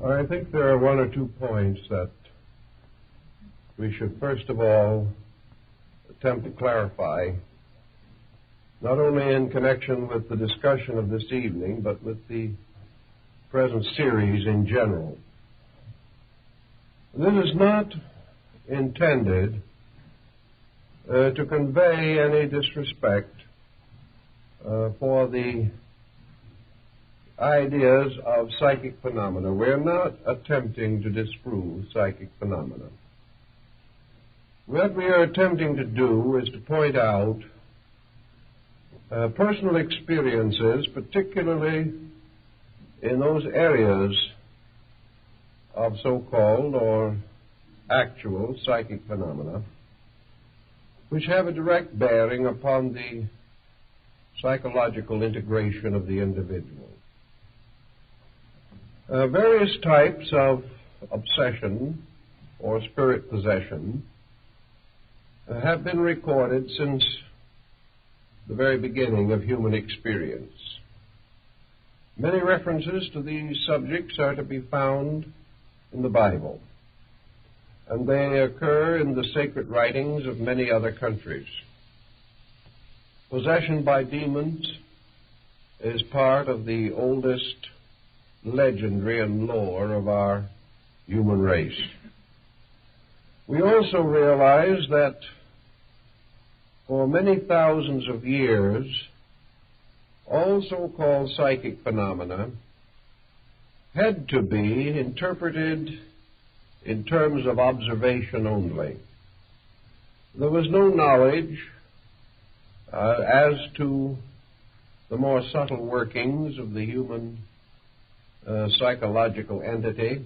I think there are one or two points that we should first of all attempt to clarify, not only in connection with the discussion of this evening, but with the present series in general. This is not intended to convey any disrespect for the ideas of psychic phenomena. We're not attempting to disprove psychic phenomena. What we are attempting to do is to point out personal experiences, particularly in those areas of so-called or actual psychic phenomena, which have a direct bearing upon the psychological integration of the individual. Various types of obsession or spirit possession have been recorded since the very beginning of human experience. Many references to these subjects are to be found in the Bible, and they occur in the sacred writings of many other countries. Possession by demons is part of the oldest legendary and lore of our human race. We also realize that for many thousands of years, all so-called psychic phenomena had to be interpreted in terms of observation only. There was no knowledge as to the more subtle workings of the human psychological entity.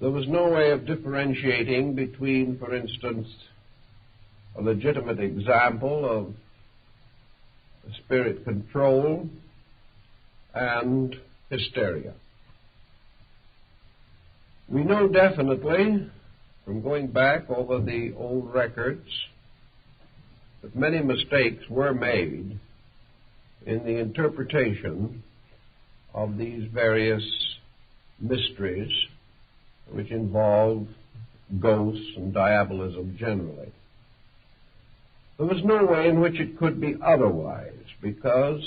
There was no way of differentiating between, for instance, a legitimate example of spirit control and hysteria. We know definitely, from going back over the old records, that many mistakes were made in the interpretation of these various mysteries which involve ghosts and diabolism generally. There was no way in which it could be otherwise, because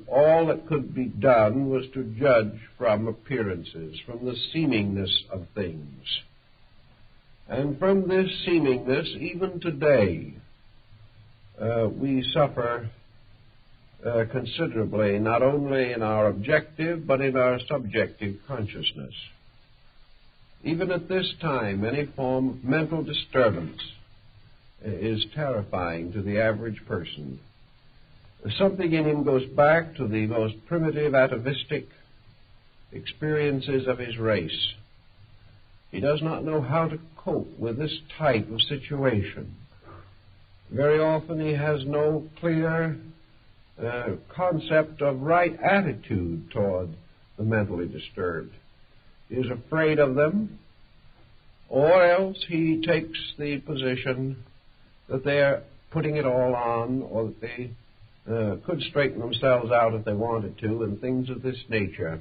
all that could be done was to judge from appearances, from the seemingness of things. And from this seemingness, even today, we suffer considerably, not only in our objective, but in our subjective consciousness. Even at this time, any form of mental disturbance is terrifying to the average person. Something in him goes back to the most primitive atavistic experiences of his race. He does not know how to cope with this type of situation. Very often he has no clear concept of right attitude toward the mentally disturbed. He is afraid of them, or else he takes the position that they are putting it all on, or that they could straighten themselves out if they wanted to, and things of this nature.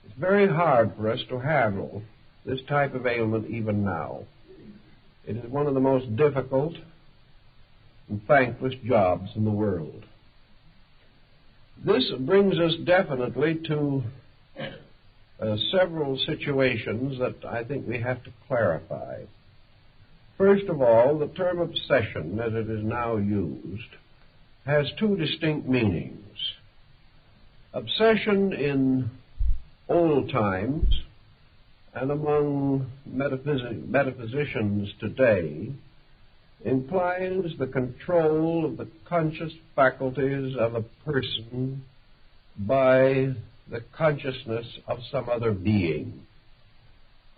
It's very hard for us to handle this type of ailment even now. It is one of the most difficult and thankless jobs in the world. This brings us definitely to several situations that I think we have to clarify. First of all, the term obsession, as it is now used, has two distinct meanings. Obsession in old times and among metaphysicians today implies the control of the conscious faculties of a person by the consciousness of some other being.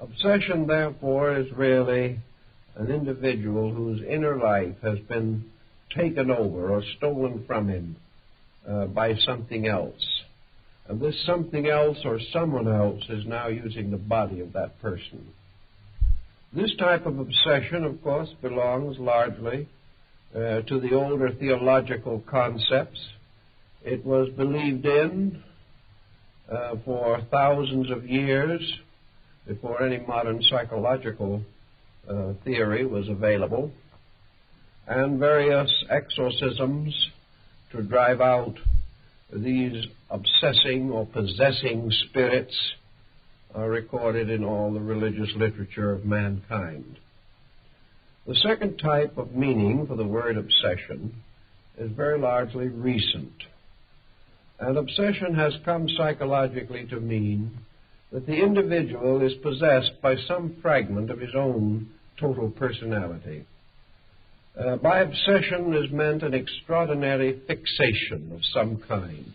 Obsession, therefore, is really an individual whose inner life has been taken over or stolen from him by something else. And this something else or someone else is now using the body of that person. This type of obsession, of course, belongs largely to the older theological concepts. It was believed in for thousands of years, before any modern psychological theory was available, and various exorcisms to drive out these obsessing or possessing spirits are recorded in all the religious literature of mankind. The second type of meaning for the word obsession is very largely recent. And obsession has come psychologically to mean that the individual is possessed by some fragment of his own total personality. By obsession is meant an extraordinary fixation of some kind.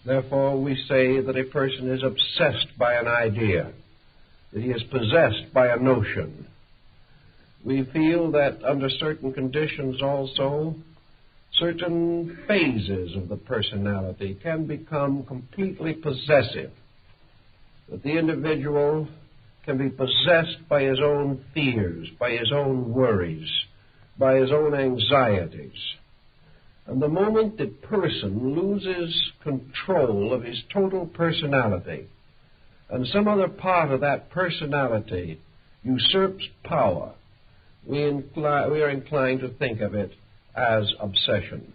Therefore, we say that a person is obsessed by an idea, that he is possessed by a notion. We feel that under certain conditions also, certain phases of the personality can become completely possessive, that the individual can be possessed by his own fears, by his own worries, by his own anxieties. And the moment the person loses control of his total personality, and some other part of that personality usurps power, we are inclined to think of it as obsession.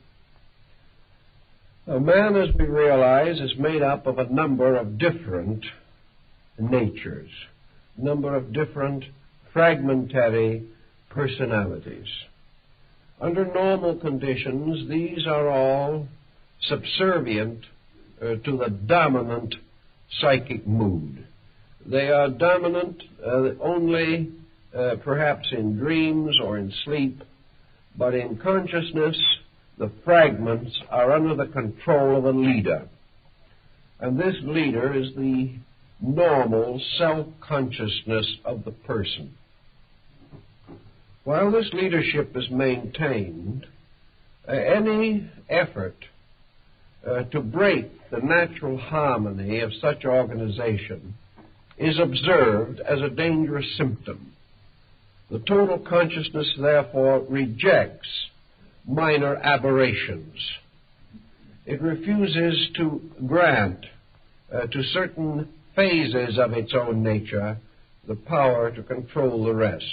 A man, as we realize, is made up of a number of different natures, a number of different fragmentary personalities. Under normal conditions, these are all subservient to the dominant psychic mood. They are dominant only perhaps in dreams or in sleep, but in consciousness, the fragments are under the control of a leader. And this leader is the normal self-consciousness of the person. While this leadership is maintained, any effort to break the natural harmony of such organization is observed as a dangerous symptom. The total consciousness, therefore, rejects minor aberrations. It refuses to grant to certain phases of its own nature the power to control the rest.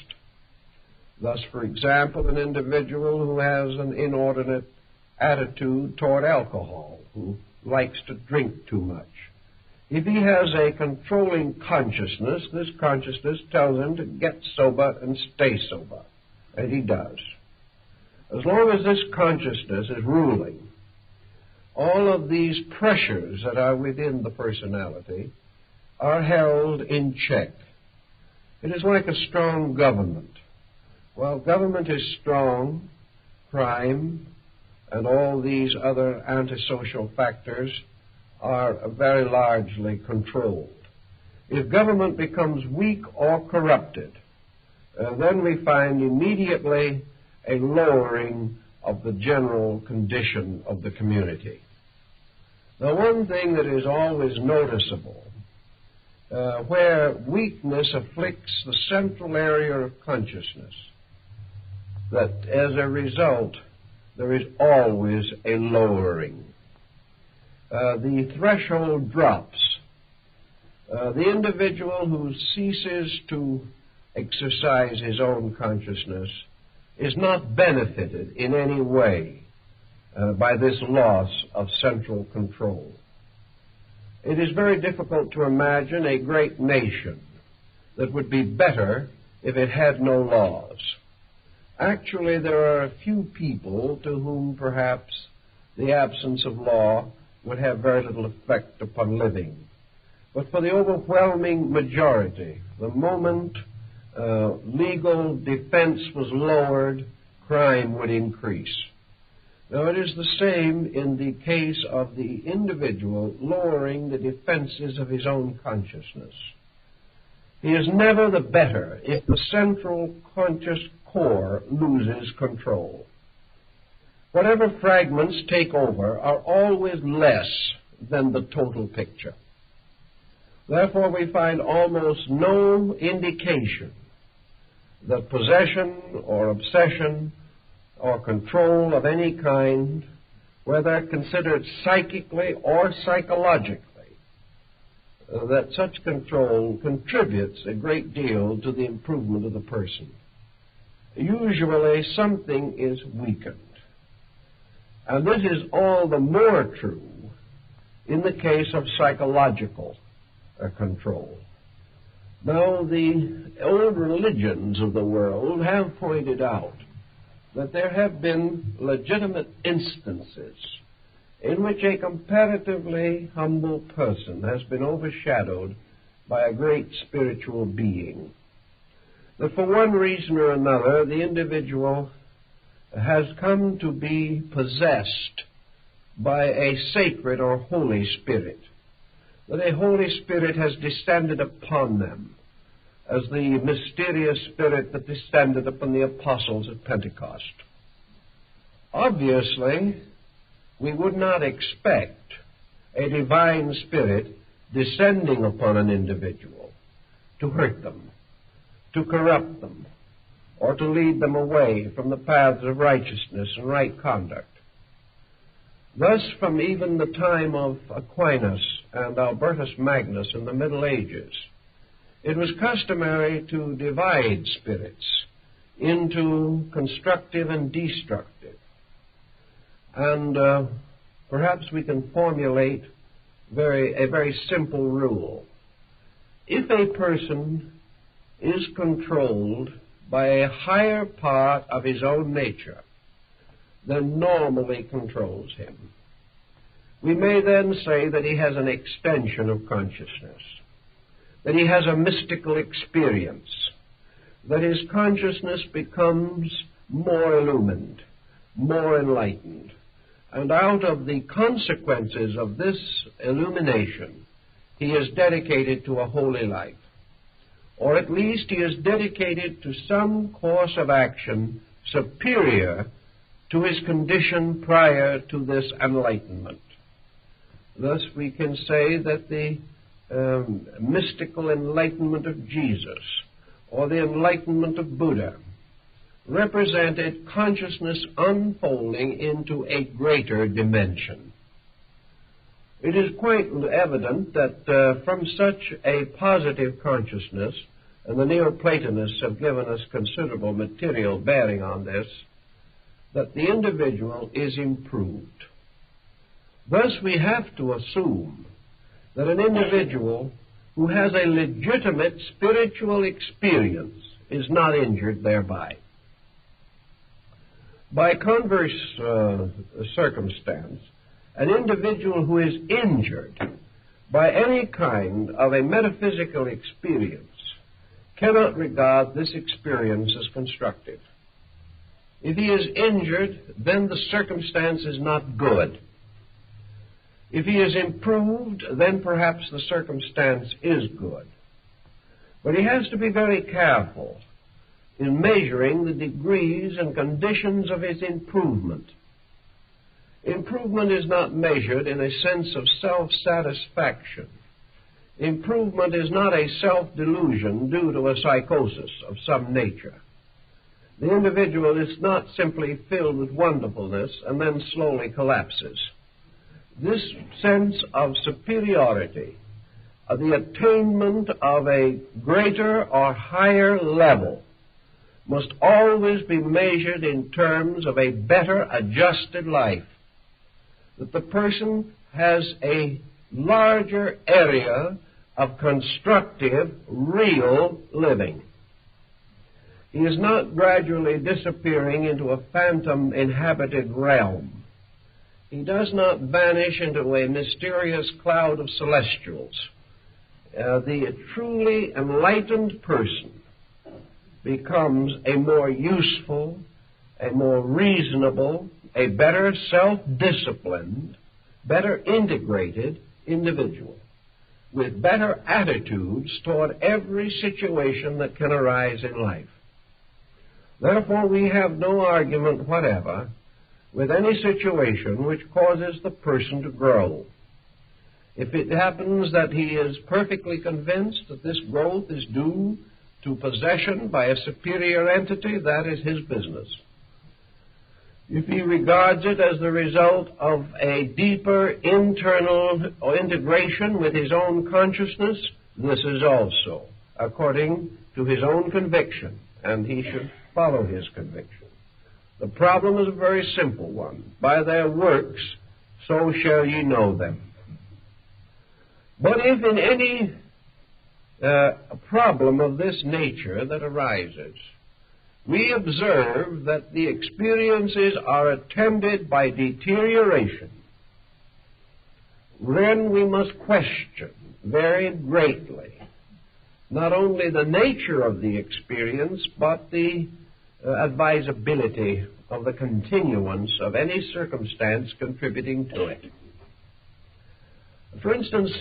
Thus, for example, an individual who has an inordinate attitude toward alcohol, who likes to drink too much, if he has a controlling consciousness, this consciousness tells him to get sober and stay sober, and he does. As long as this consciousness is ruling, all of these pressures that are within the personality are held in check. It is like a strong government. While government is strong, crime and all these other antisocial factors are very largely controlled. If government becomes weak or corrupted, then we find immediately a lowering of the general condition of the community. Now, one thing that is always noticeable, where weakness afflicts the central area of consciousness, that as a result, there is always a lowering. The threshold drops. The individual who ceases to exercise his own consciousness is not benefited in any way by this loss of central control. It is very difficult to imagine a great nation that would be better if it had no laws. Actually, there are a few people to whom perhaps the absence of law would have very little effect upon living. But for the overwhelming majority, the moment legal defense was lowered, crime would increase. Now, it is the same in the case of the individual lowering the defenses of his own consciousness. He is never the better if the central conscious core loses control. Whatever fragments take over are always less than the total picture. Therefore, we find almost no indication that possession or obsession or control of any kind, whether considered psychically or psychologically, that such control contributes a great deal to the improvement of the person. Usually something is weakened. And this is all the more true in the case of psychological control. Now, the old religions of the world have pointed out that there have been legitimate instances in which a comparatively humble person has been overshadowed by a great spiritual being. That for one reason or another, the individual has come to be possessed by a sacred or Holy Spirit. That a Holy Spirit has descended upon them, as the mysterious Spirit that descended upon the apostles at Pentecost. Obviously, we would not expect a divine Spirit descending upon an individual to hurt them, to corrupt them, or to lead them away from the paths of righteousness and right conduct. Thus, from even the time of Aquinas and Albertus Magnus in the Middle Ages, it was customary to divide spirits into constructive and destructive. And perhaps we can formulate a very simple rule. If a person is controlled by a higher part of his own nature than normally controls him, we may then say that he has an extension of consciousness, that he has a mystical experience, that his consciousness becomes more illumined, more enlightened, and out of the consequences of this illumination, he is dedicated to a holy life. Or at least he is dedicated to some course of action superior to his condition prior to this enlightenment. Thus we can say that the mystical enlightenment of Jesus or the enlightenment of Buddha represented consciousness unfolding into a greater dimension. It is quite evident that from such a positive consciousness, and the Neoplatonists have given us considerable material bearing on this, that the individual is improved. Thus we have to assume that an individual who has a legitimate spiritual experience is not injured thereby. By converse circumstance, an individual who is injured by any kind of a metaphysical experience cannot regard this experience as constructive. If he is injured, then the circumstance is not good. If he is improved, then perhaps the circumstance is good. But he has to be very careful in measuring the degrees and conditions of his improvement. Improvement is not measured in a sense of self-satisfaction. Improvement is not a self-delusion due to a psychosis of some nature. The individual is not simply filled with wonderfulness and then slowly collapses. This sense of superiority, of the attainment of a greater or higher level, must always be measured in terms of a better adjusted life, that the person has a larger area of constructive, real living. He is not gradually disappearing into a phantom inhabited realm. He does not vanish into a mysterious cloud of celestials. The truly enlightened person becomes a more useful, a more reasonable, a better self-disciplined, better integrated individual with better attitudes toward every situation that can arise in life. Therefore, we have no argument whatever with any situation which causes the person to grow. If it happens that he is perfectly convinced that this growth is due to possession by a superior entity, that is his business. if he regards it as the result of a deeper internal integration with his own consciousness, this is also according to his own conviction, and he should follow his conviction. The problem is a very simple one. By their works, so shall ye know them. But if in any problem of this nature that arises, we observe that the experiences are attended by deterioration, then we must question very greatly not only the nature of the experience, but the advisability of the continuance of any circumstance contributing to it. For instance,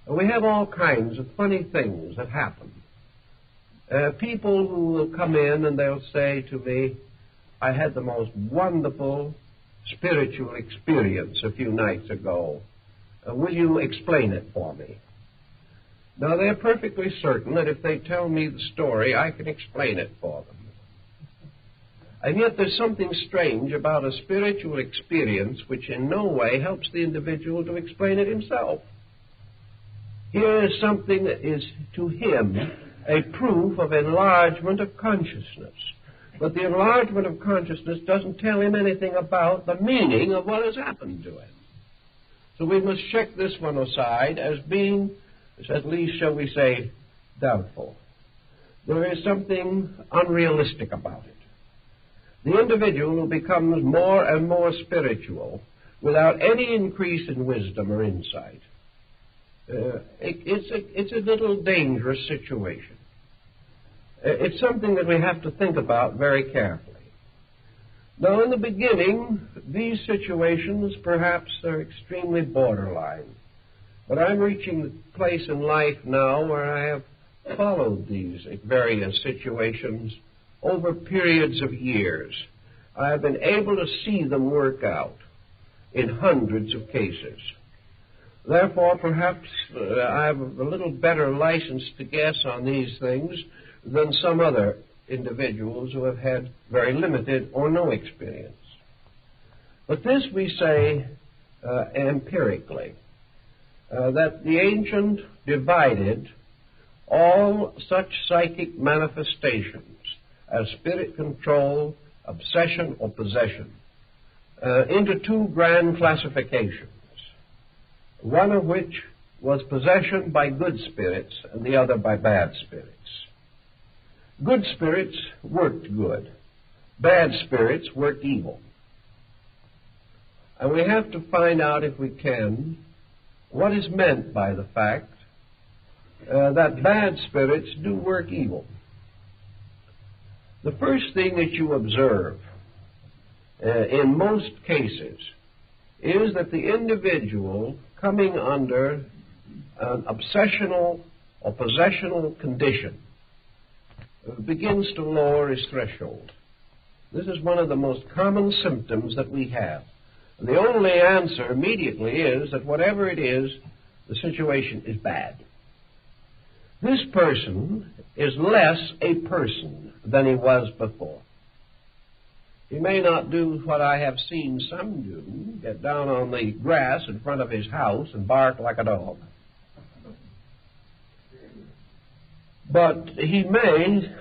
we have all kinds of funny things that happen. People who will come in and they'll say to me, I had the most wonderful spiritual experience a few nights ago. Will you explain it for me? Now, they're perfectly certain that if they tell me the story, I can explain it for them. And yet there's something strange about a spiritual experience which in no way helps the individual to explain it himself. Here is something that is, to him, a proof of enlargement of consciousness. But the enlargement of consciousness doesn't tell him anything about the meaning of what has happened to him. So we must check this one aside as being, at least, shall we say, doubtful. There is something unrealistic about it. The individual who becomes more and more spiritual without any increase in wisdom or insight, it's a little dangerous situation. It's something that we have to think about very carefully. Now, in the beginning, these situations perhaps are extremely borderline. But I'm reaching the place in life now where I have followed these various situations over periods of years. I have been able to see them work out in hundreds of cases. Therefore, perhaps I have a little better license to guess on these things than some other individuals who have had very limited or no experience. But this we say empirically, that the ancient divided all such psychic manifestations as spirit control, obsession, or possession into two grand classifications, one of which was possession by good spirits and the other by bad spirits. Good spirits worked good. Bad spirits worked evil. And we have to find out, if we can, what is meant by the fact that bad spirits do work evil. The first thing that you observe in most cases is that the individual coming under an obsessional or possessional condition begins to lower his threshold. This is one of the most common symptoms that we have. And the only answer immediately is that whatever it is, the situation is bad. This person is less a person than he was before. He may not do what I have seen some do, get down on the grass in front of his house and bark like a dog. But he may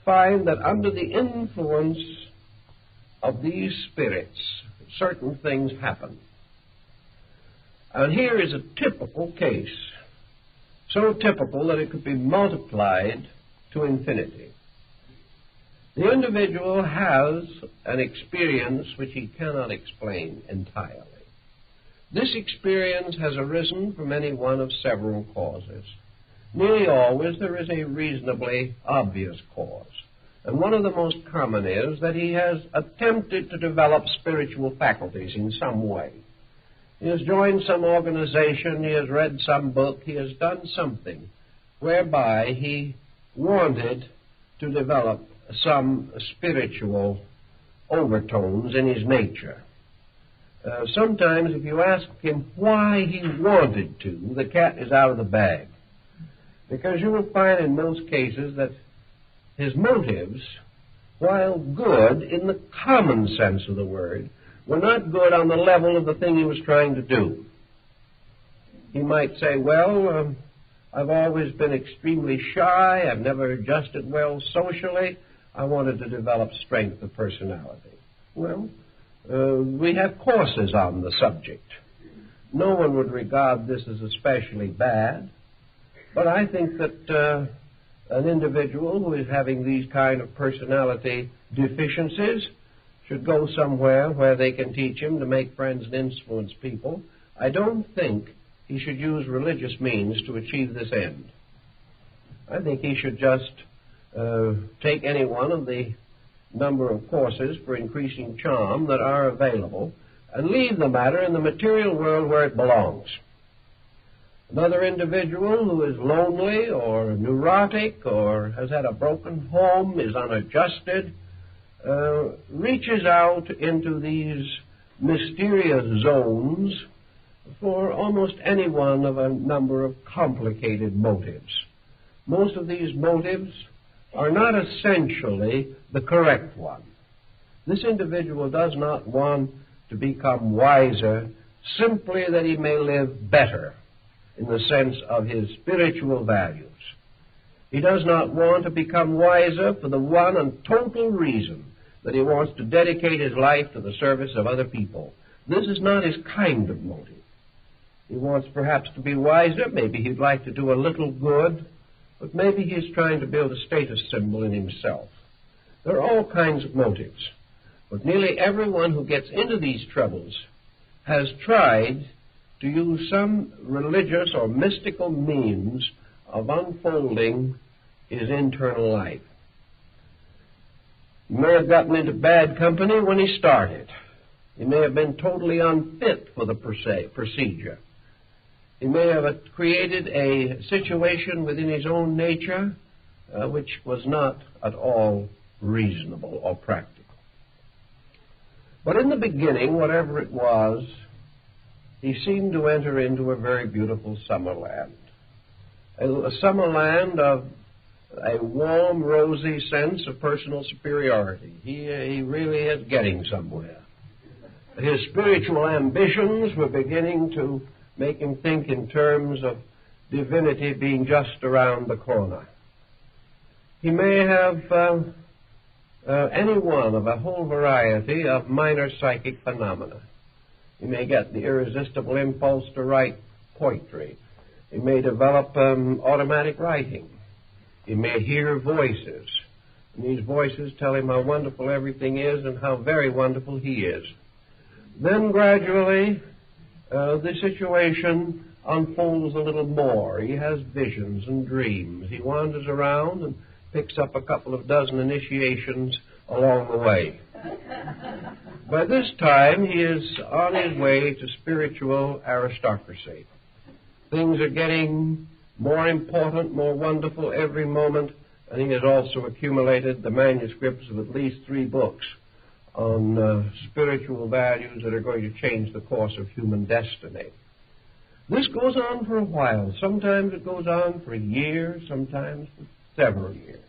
find that under the influence of these spirits, certain things happen. And here is a typical case, so typical that it could be multiplied to infinity. The individual has an experience which he cannot explain entirely. This experience has arisen from any one of several causes. Nearly always there is a reasonably obvious cause. And one of the most common is that he has attempted to develop spiritual faculties in some way. He has joined some organization, he has read some book, he has done something whereby he wanted to develop some spiritual overtones in his nature. Sometimes if you ask him why he wanted to, the cat is out of the bag. Because you will find in most cases that his motives while good in the common sense of the word, were not good on the level of the thing he was trying to do. He might say, well, I've always been extremely shy, I've never adjusted well socially, I wanted to develop strength of personality. Well, we have courses on the subject. No one would regard this as especially bad, but I think that an individual who is having these kind of personality deficiencies should go somewhere where they can teach him to make friends and influence people. I don't think he should use religious means to achieve this end. I think he should just take any one of the number of courses for increasing charm that are available and leave the matter in the material world where it belongs. Another individual who is lonely or neurotic or has had a broken home, is unadjusted, reaches out into these mysterious zones for almost any one of a number of complicated motives. Most of these motives are not essentially the correct one. This individual does not want to become wiser simply that he may live better in the sense of his spiritual values. He does not want to become wiser for the one and total reason that he wants to dedicate his life to the service of other people. This is not his kind of motive. He wants perhaps to be wiser. Maybe he'd like to do a little good, but maybe he's trying to build a status symbol in himself. There are all kinds of motives, but nearly everyone who gets into these troubles has tried to use some religious or mystical means of unfolding his internal life. He may have gotten into bad company when he started. He may have been totally unfit for the procedure. He may have created a situation within his own nature which was not at all reasonable or practical. But in the beginning, whatever it was, he seemed to enter into a very beautiful summer land. A summer land of a warm, rosy sense of personal superiority. He really is getting somewhere. His spiritual ambitions were beginning to make him think in terms of divinity being just around the corner. He may have any one of a whole variety of minor psychic phenomena. He may get the irresistible impulse to write poetry. He may develop automatic writing. He may hear voices. And these voices tell him how wonderful everything is and how very wonderful he is. Then gradually, the situation unfolds a little more. He has visions and dreams. He wanders around and picks up a couple of dozen initiations along the way. By this time, he is on his way to spiritual aristocracy. Things are getting more important, more wonderful every moment, and he has also accumulated the manuscripts of at least 3 books on spiritual values that are going to change the course of human destiny. This goes on for a while. Sometimes it goes on for a year, sometimes for several years.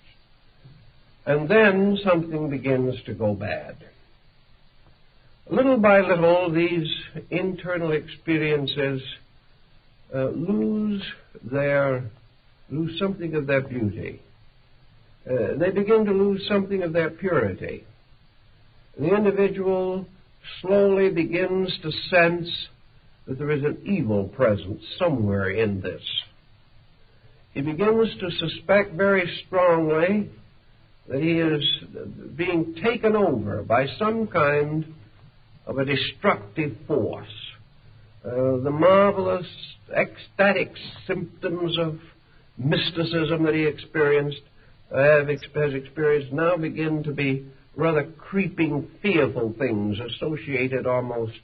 And then something begins to go bad. Little by little, these internal experiences lose something of their beauty. They begin to lose something of their purity. The individual slowly begins to sense that there is an evil presence somewhere in this. He begins to suspect very strongly that he is being taken over by some kind of a destructive force. The marvelous ecstatic symptoms of mysticism that he has experienced now begin to be rather creeping, fearful things associated almost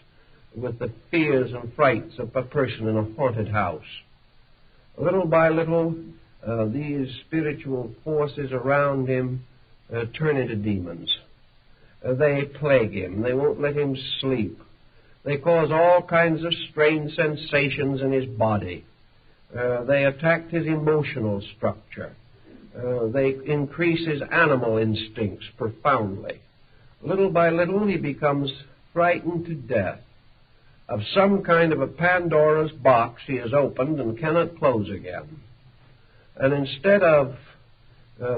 with the fears and frights of a person in a haunted house. Little by little, these spiritual forces around him turn into demons. They plague him. They won't let him sleep. They cause all kinds of strange sensations in his body. They attack his emotional structure. They increase his animal instincts profoundly. Little by little, he becomes frightened to death of some kind of a Pandora's box he has opened and cannot close again. And instead of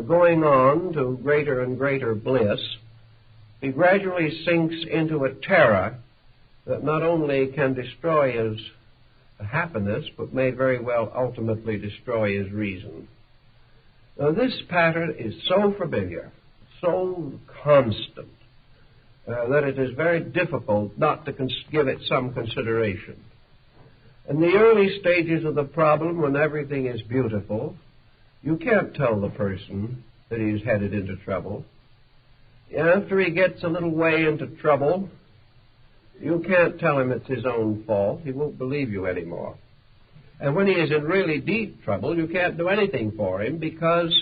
going on to greater and greater bliss, he gradually sinks into a terror that not only can destroy his happiness, but may very well ultimately destroy his reason. Now, this pattern is so familiar, so constant, that it is very difficult not to give it some consideration. In the early stages of the problem, when everything is beautiful, you can't tell the person that he's headed into trouble. After he gets a little way into trouble, you can't tell him it's his own fault. He won't believe you anymore. And when he is in really deep trouble, you can't do anything for him because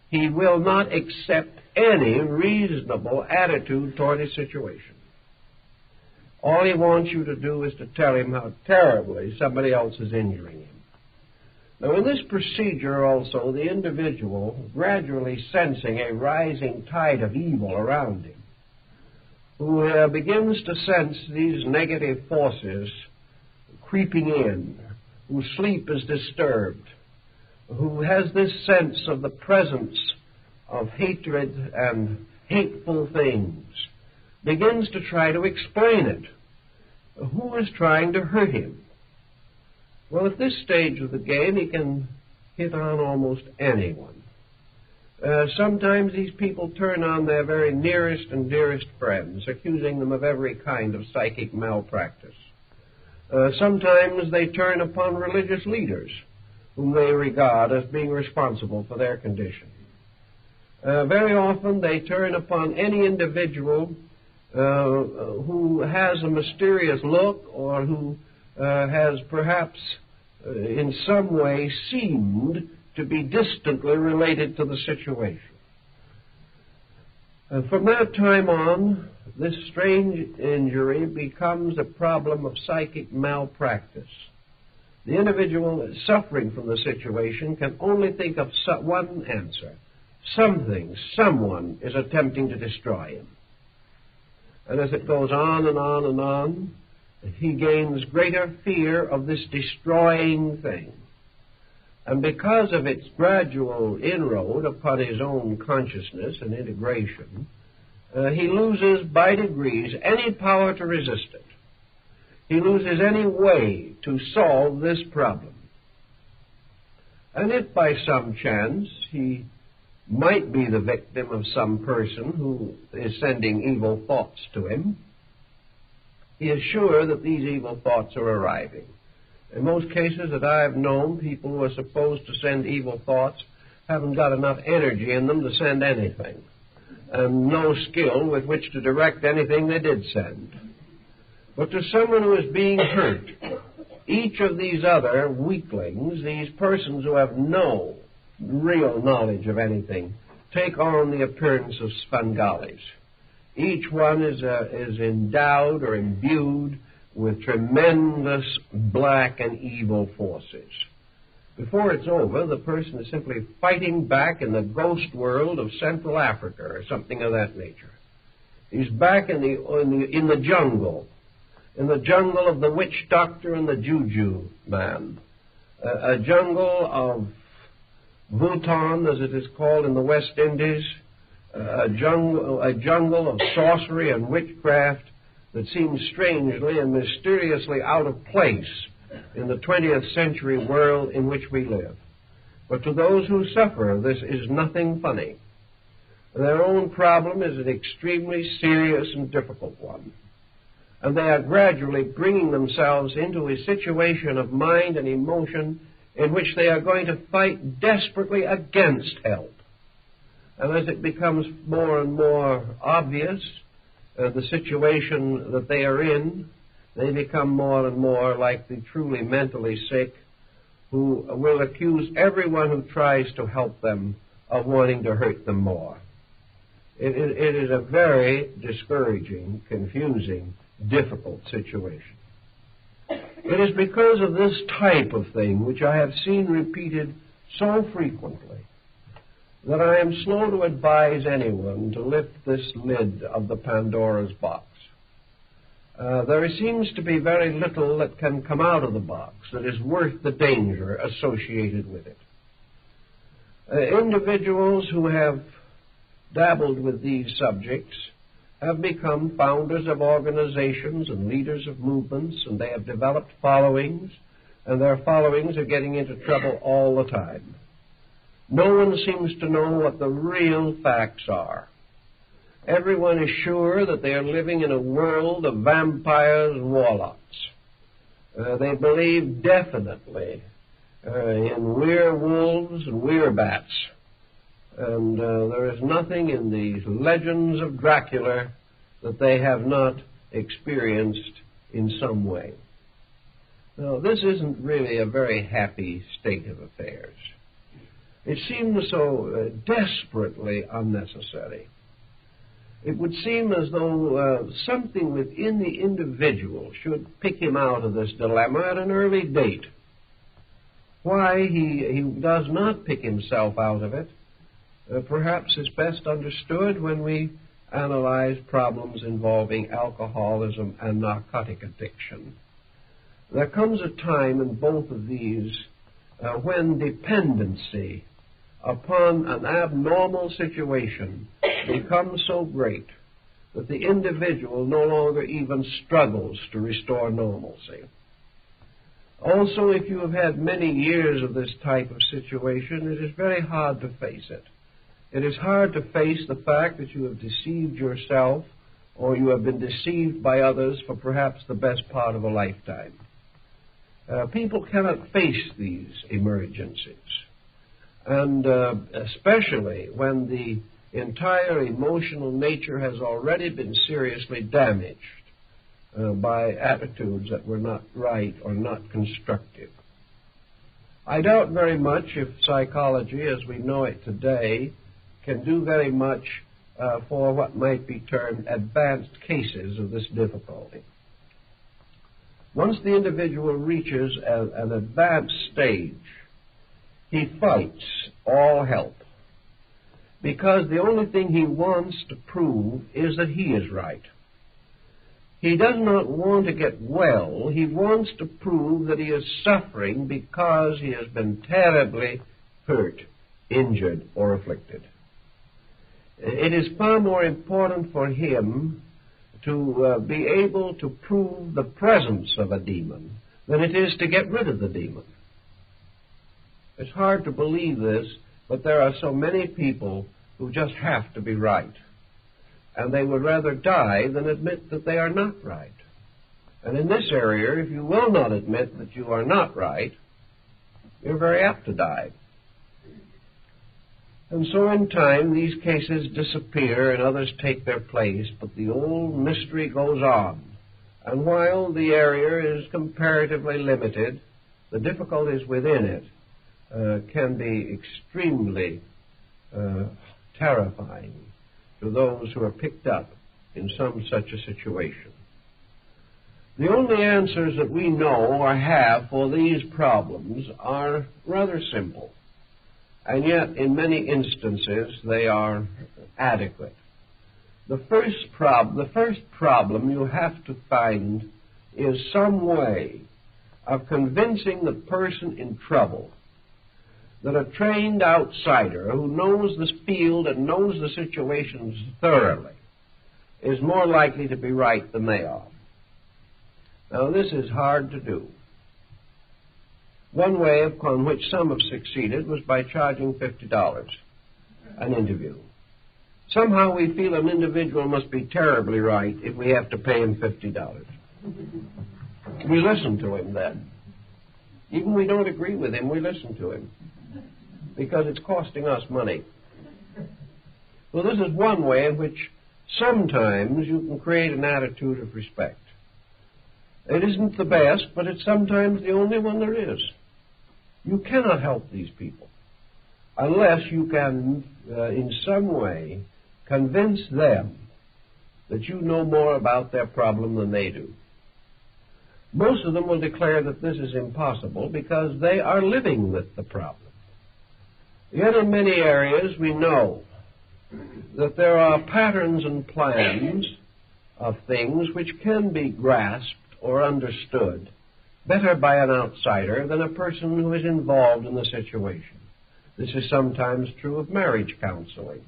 he will not accept any reasonable attitude toward his situation. All he wants you to do is to tell him how terribly somebody else is injuring him. Now, in this procedure also, the individual, gradually sensing a rising tide of evil around him, who begins to sense these negative forces creeping in, whose sleep is disturbed, who has this sense of the presence of hatred and hateful things, begins to try to explain it. Who is trying to hurt him? Well, at this stage of the game, he can hit on almost anyone. Sometimes these people turn on their very nearest and dearest friends, accusing them of every kind of psychic malpractice. Sometimes they turn upon religious leaders, whom they regard as being responsible for their condition. Very often they turn upon any individual who has a mysterious look or who has perhaps in some way seemed to be distantly related to the situation. From that time on, this strange injury becomes a problem of psychic malpractice. The individual suffering from the situation can only think of one answer. Someone is attempting to destroy him. And as it goes on and on and on, he gains greater fear of this destroying thing. And because of its gradual inroad upon his own consciousness and integration, he loses by degrees any power to resist it. He loses any way to solve this problem. And if by some chance he might be the victim of some person who is sending evil thoughts to him, he is sure that these evil thoughts are arriving. In most cases that I have known, people who are supposed to send evil thoughts haven't got enough energy in them to send anything, and no skill with which to direct anything they did send. But to someone who is being hurt, each of these other weaklings, these persons who have no real knowledge of anything, take on the appearance of Svengalis. Each one is endowed or imbued with tremendous black and evil forces. Before it's over, the person is simply fighting back in the ghost world of Central Africa or something of that nature. He's back in the jungle of the witch doctor and the juju man, a jungle of Bhutan, as it is called in the West Indies, a jungle of sorcery and witchcraft that seems strangely and mysteriously out of place in the 20th century world in which we live. But to those who suffer, this is nothing funny. Their own problem is an extremely serious and difficult one. And they are gradually bringing themselves into a situation of mind and emotion in which they are going to fight desperately against help. And as it becomes more and more obvious the situation that they are in, they become more and more like the truly mentally sick, who will accuse everyone who tries to help them of wanting to hurt them more. It is a very discouraging, confusing, difficult situation. It is because of this type of thing, which I have seen repeated so frequently, that I am slow to advise anyone to lift this lid of the Pandora's box. There seems to be very little that can come out of the box that is worth the danger associated with it. Individuals who have dabbled with these subjects have become founders of organizations and leaders of movements, and they have developed followings, and their followings are getting into trouble all the time. No one seems to know what the real facts are. Everyone is sure that they are living in a world of vampires and warlocks. They believe definitely in werewolves and werebats. And there is nothing in these legends of Dracula that they have not experienced in some way. Now, this isn't really a very happy state of affairs. It seems so desperately unnecessary. It would seem as though something within the individual should pick him out of this dilemma at an early date. Why he does not pick himself out of it perhaps is best understood when we analyze problems involving alcoholism and narcotic addiction. There comes a time in both of these when dependency upon an abnormal situation becomes so great that the individual no longer even struggles to restore normalcy. Also, if you have had many years of this type of situation, it is very hard to face it. It is hard to face the fact that you have deceived yourself or you have been deceived by others for perhaps the best part of a lifetime. People cannot face these emergencies. And especially when the entire emotional nature has already been seriously damaged by attitudes that were not right or not constructive. I doubt very much if psychology, as we know it today, can do very much for what might be termed advanced cases of this difficulty. Once the individual reaches an advanced stage, he fights all help, because the only thing he wants to prove is that he is right. He does not want to get well. He wants to prove that he is suffering because he has been terribly hurt, injured, or afflicted. It is far more important for him to be able to prove the presence of a demon than it is to get rid of the demon. It's hard to believe this, but there are so many people who just have to be right. And they would rather die than admit that they are not right. And in this area, if you will not admit that you are not right, you're very apt to die. And so in time, these cases disappear and others take their place, but the old mystery goes on. And while the area is comparatively limited, the difficulties within it can be extremely terrifying to those who are picked up in some such a situation. The only answers that we know or have for these problems are rather simple, and yet in many instances they are adequate. The first problem you have to find is some way of convincing the person in trouble that a trained outsider who knows this field and knows the situations thoroughly is more likely to be right than they are. Now, this is hard to do. One way upon which some have succeeded was by charging $50 an interview. Somehow we feel an individual must be terribly right if we have to pay him $50. We listen to him then. Even we don't agree with him, we listen to him, because it's costing us money. Well, this is one way in which sometimes you can create an attitude of respect. It isn't the best, but it's sometimes the only one there is. You cannot help these people unless you can, in some way, convince them that you know more about their problem than they do. Most of them will declare that this is impossible because they are living with the problem. Yet in many areas we know that there are patterns and plans of things which can be grasped or understood better by an outsider than a person who is involved in the situation. This is sometimes true of marriage counseling,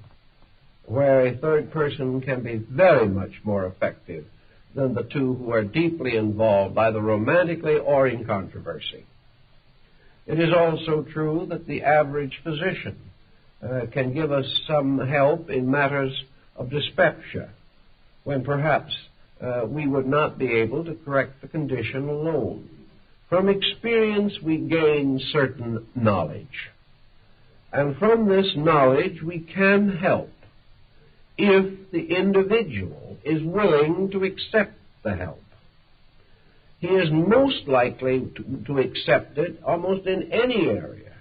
where a third person can be very much more effective than the two who are deeply involved, either romantically or in controversy. It is also true that the average physician can give us some help in matters of dyspepsia, when perhaps we would not be able to correct the condition alone. From experience we gain certain knowledge, and from this knowledge we can help if the individual is willing to accept the help. He is most likely to accept it almost in any area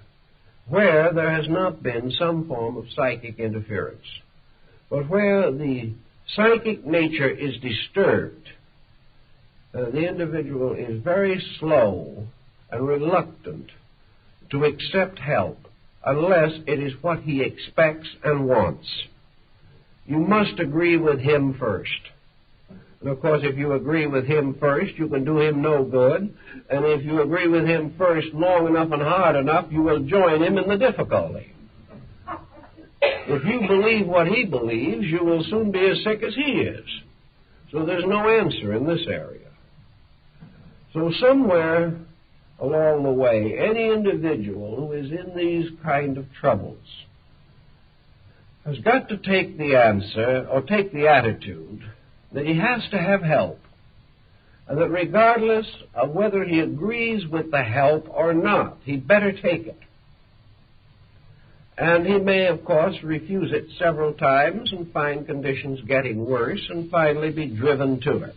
where there has not been some form of psychic interference. But where the psychic nature is disturbed, the individual is very slow and reluctant to accept help unless it is what he expects and wants. You must agree with him first. And of course, if you agree with him first, you can do him no good. And if you agree with him first long enough and hard enough, you will join him in the difficulty. If you believe what he believes, you will soon be as sick as he is. So there's no answer in this area. So somewhere along the way, any individual who is in these kind of troubles has got to take the answer or take the attitude that he has to have help, and that regardless of whether he agrees with the help or not, he'd better take it. And he may, of course, refuse it several times and find conditions getting worse and finally be driven to it.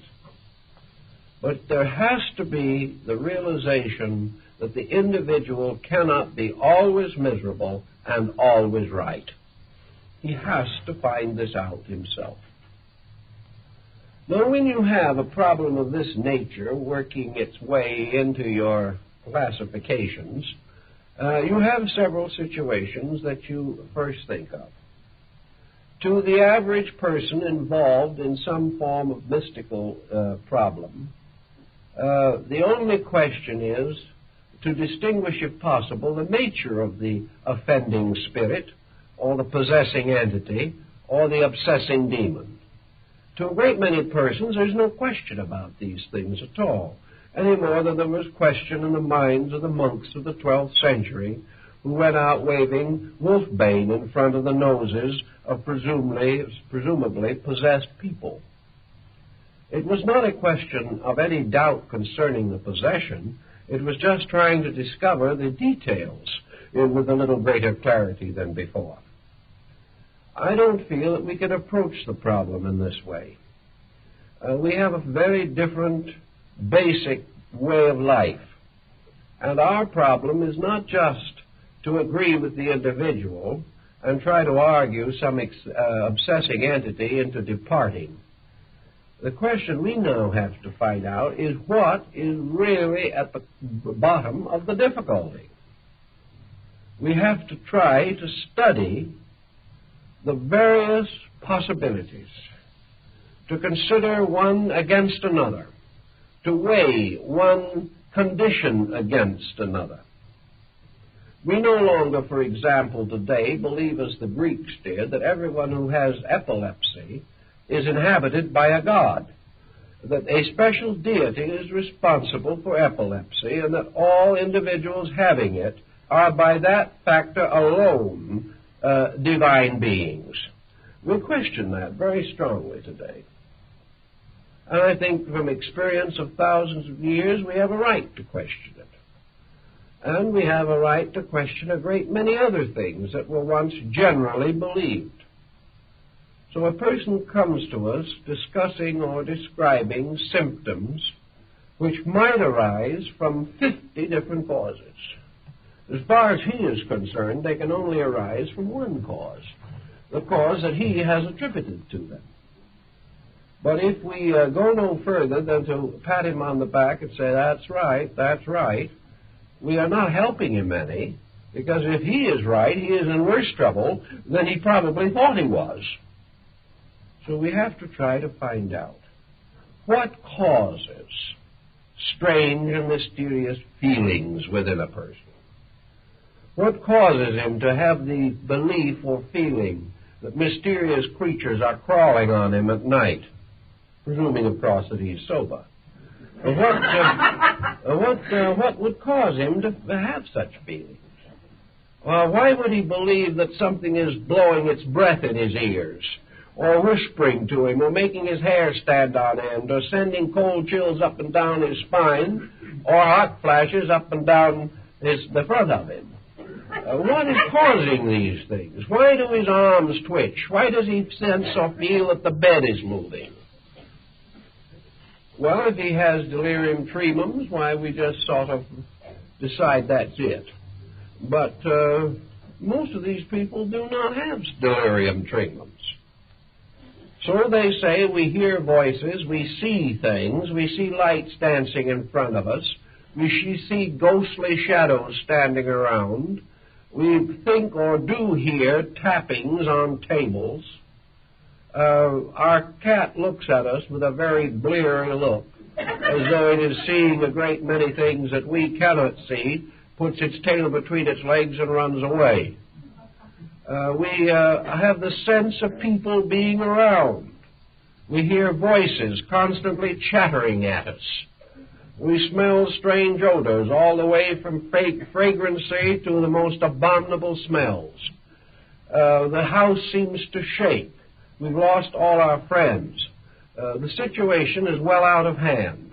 But there has to be the realization that the individual cannot be always miserable and always right. He has to find this out himself. Now, when you have a problem of this nature working its way into your classifications, you have several situations that you first think of. To the average person involved in some form of mystical problem, the only question is to distinguish, if possible, the nature of the offending spirit, or the possessing entity, or the obsessing demon. To a great many persons, there's no question about these things at all, any more than there was question in the minds of the monks of the 12th century who went out waving wolfbane in front of the noses of presumably possessed people. It was not a question of any doubt concerning the possession. It was just trying to discover the details with a little greater clarity than before. I don't feel that we can approach the problem in this way. We have a very different basic way of life. And our problem is not just to agree with the individual and try to argue some obsessing entity into departing. The question we now have to find out is what is really at the bottom of the difficulty. We have to try to study the various possibilities, to consider one against another, to weigh one condition against another. We no longer, for example, today believe, as the Greeks did, that everyone who has epilepsy is inhabited by a god, that a special deity is responsible for epilepsy, and that all individuals having it are by that factor alone divine beings. We question that very strongly today. And I think from experience of thousands of years, we have a right to question it. And we have a right to question a great many other things that were once generally believed. So a person comes to us discussing or describing symptoms which might arise from 50 different causes. As far as he is concerned, they can only arise from one cause, the cause that he has attributed to them. But if we go no further than to pat him on the back and say, that's right, we are not helping him any. Because if he is right, he is in worse trouble than he probably thought he was. So we have to try to find out what causes strange and mysterious feelings within a person. What causes him to have the belief or feeling that mysterious creatures are crawling on him at night, presuming, of course, that he's sober? What would cause him to have such feelings? Why would he believe that something is blowing its breath in his ears, or whispering to him, or making his hair stand on end, or sending cold chills up and down his spine, or hot flashes up and down the front of him? What is causing these things? Why do his arms twitch? Why does he sense or feel that the bed is moving? Well, if he has delirium tremens, why, we just sort of decide that's it. But most of these people do not have delirium tremens. So they say we hear voices, we see things, we see lights dancing in front of us, we see ghostly shadows standing around, we think or do hear tappings on tables. Our cat looks at us with a very bleary look, as though it is seeing a great many things that we cannot see, puts its tail between its legs and runs away. We have the sense of people being around. We hear voices constantly chattering at us. We smell strange odors, all the way from fragrancy to the most abominable smells. The house seems to shake. We've lost all our friends. The situation is well out of hand.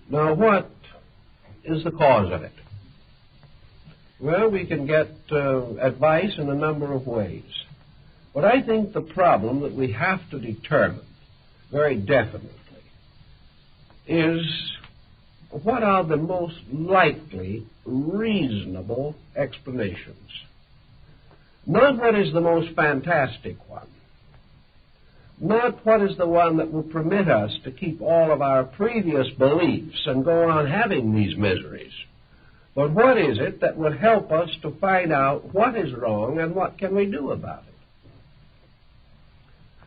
Now, what is the cause of it? Well, we can get advice in a number of ways. But I think the problem that we have to determine very definitely is what are the most likely, reasonable explanations. Not what is the most fantastic one. Not what is the one that will permit us to keep all of our previous beliefs and go on having these miseries. But what is it that would help us to find out what is wrong and what can we do about it?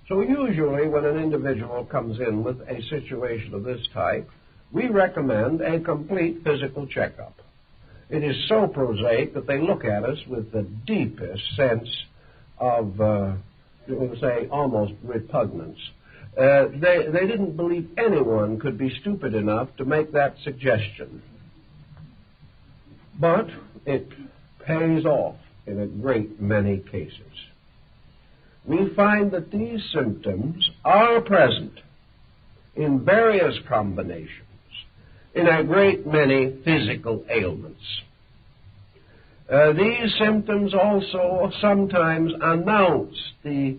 So usually when an individual comes in with a situation of this type, we recommend a complete physical checkup. It is so prosaic that they look at us with the deepest sense of, say, almost repugnance. They didn't believe anyone could be stupid enough to make that suggestion. But it pays off in a great many cases. We find that these symptoms are present in various combinations in a great many physical ailments. These symptoms also sometimes announce the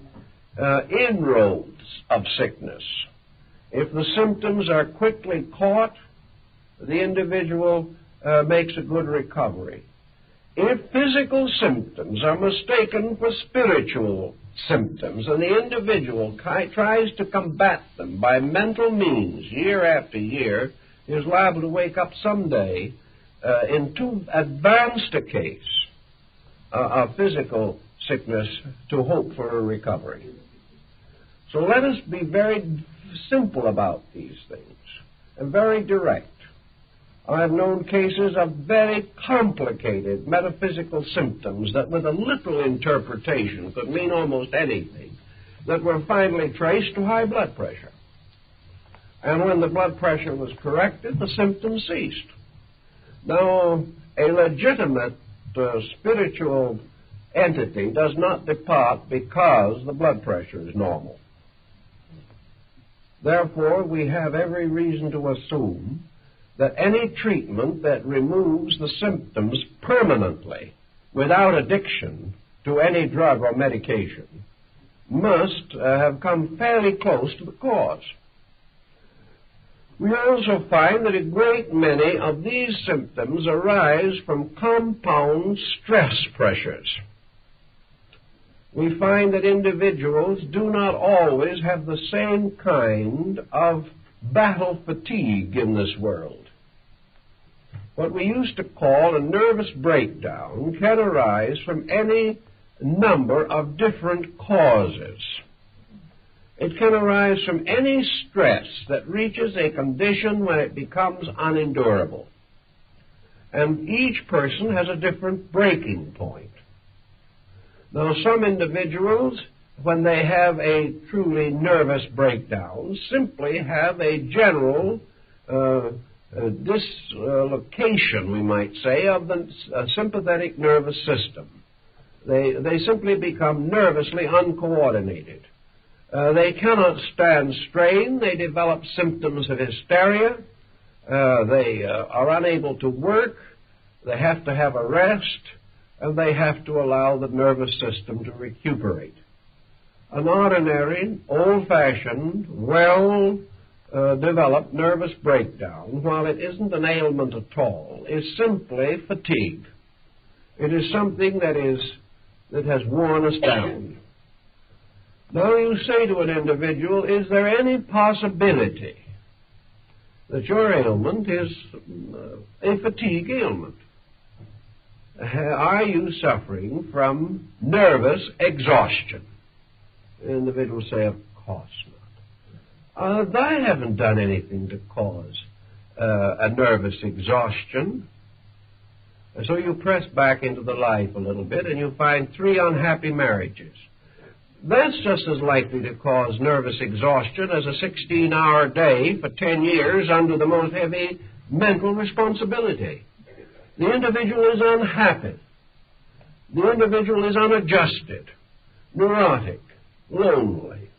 inroads of sickness. If the symptoms are quickly caught, the individual makes a good recovery. If physical symptoms are mistaken for spiritual symptoms and the individual tries to combat them by mental means year after year, he is liable to wake up someday in too advanced a case of physical sickness to hope for a recovery. So let us be very simple about these things and very direct. I have known cases of very complicated metaphysical symptoms that with a little interpretation could mean almost anything, that were finally traced to high blood pressure. And when the blood pressure was corrected, the symptoms ceased. Now, a legitimate spiritual entity does not depart because the blood pressure is normal. Therefore, we have every reason to assume that any treatment that removes the symptoms permanently without addiction to any drug or medication must have come fairly close to the cause. We also find that a great many of these symptoms arise from compound stress pressures. We find that individuals do not always have the same kind of battle fatigue in this world. what we used to call a nervous breakdown can arise from any number of different causes. It can arise from any stress that reaches a condition when it becomes unendurable. And each person has a different breaking point. Now, some individuals, when they have a truly nervous breakdown, simply have a general dislocation, we might say, of the sympathetic nervous system. They simply become nervously uncoordinated. They cannot stand strain. They develop symptoms of hysteria. They are unable to work. They have to have a rest, and they have to allow the nervous system to recuperate. An ordinary, old-fashioned, well-developed nervous breakdown, while it isn't an ailment at all, is simply fatigue. It is something that has worn us down. Now you say to an individual, is there any possibility that your ailment is a fatigue ailment? Are you suffering from nervous exhaustion? The individual will say, of course not. I haven't done anything to cause a nervous exhaustion. And so you press back into the life a little bit and you find 3 unhappy marriages. That's just as likely to cause nervous exhaustion as a 16-hour day for 10 years under the most heavy mental responsibility. The individual is unhappy. The individual is unadjusted, neurotic, lonely.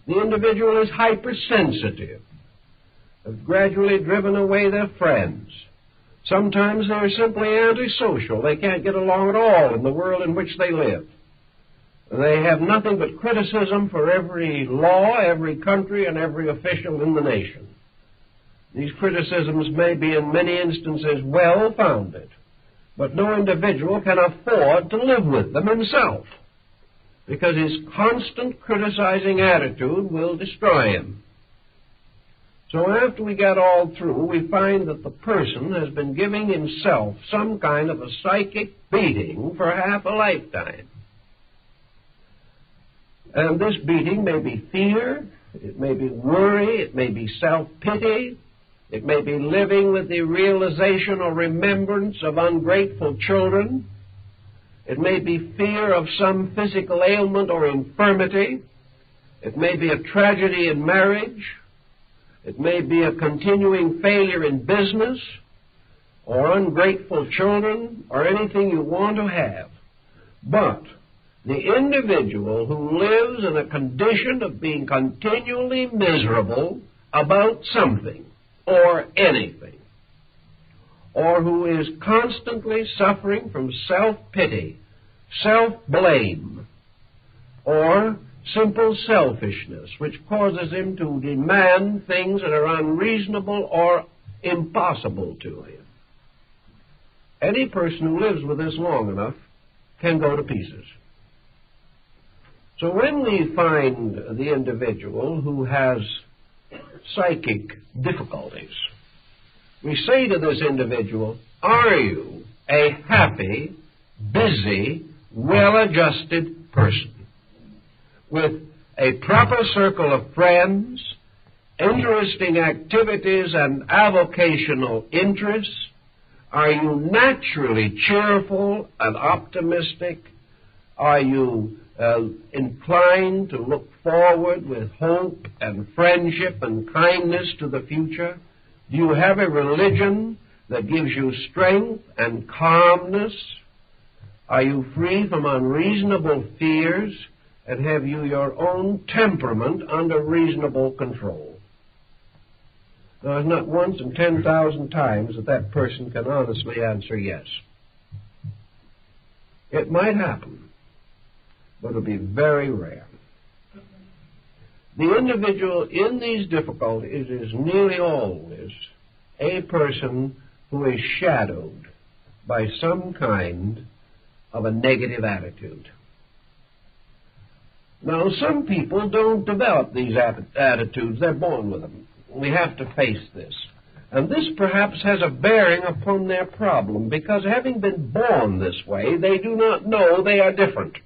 The individual is hypersensitive, have gradually driven away their friends. Sometimes they're simply antisocial. They can't get along at all in the world in which they live. They have nothing but criticism for every law, every country, and every official in the nation. These criticisms may be in many instances well-founded, but no individual can afford to live with them himself, because his constant criticizing attitude will destroy him. So after we get all through, we find that the person has been giving himself some kind of a psychic beating for half a lifetime. And this beating may be fear, it may be worry, it may be self-pity, it may be living with the realization or remembrance of ungrateful children, it may be fear of some physical ailment or infirmity, it may be a tragedy in marriage, it may be a continuing failure in business, or ungrateful children, or anything you want to have. But the individual who lives in a condition of being continually miserable about something or anything, or who is constantly suffering from self-pity, self-blame, or simple selfishness, which causes him to demand things that are unreasonable or impossible to him. Any person who lives with this long enough can go to pieces. So when we find the individual who has psychic difficulties, we say to this individual, are you a happy, busy, well-adjusted person with a proper circle of friends, interesting activities and avocational interests? Are you naturally cheerful and optimistic? Are you inclined to look forward with hope and friendship and kindness to the future? Do you have a religion that gives you strength and calmness? Are you free from unreasonable fears? And have you your own temperament under reasonable control? Now, it's not once in 10,000 times that person can honestly answer yes. It might happen, but it'll be very rare. The individual in these difficulties is nearly always a person who is shadowed by some kind of a negative attitude. Now, some people don't develop these attitudes. They're born with them. We have to face this. And this perhaps has a bearing upon their problem, because having been born this way, they do not know they are different.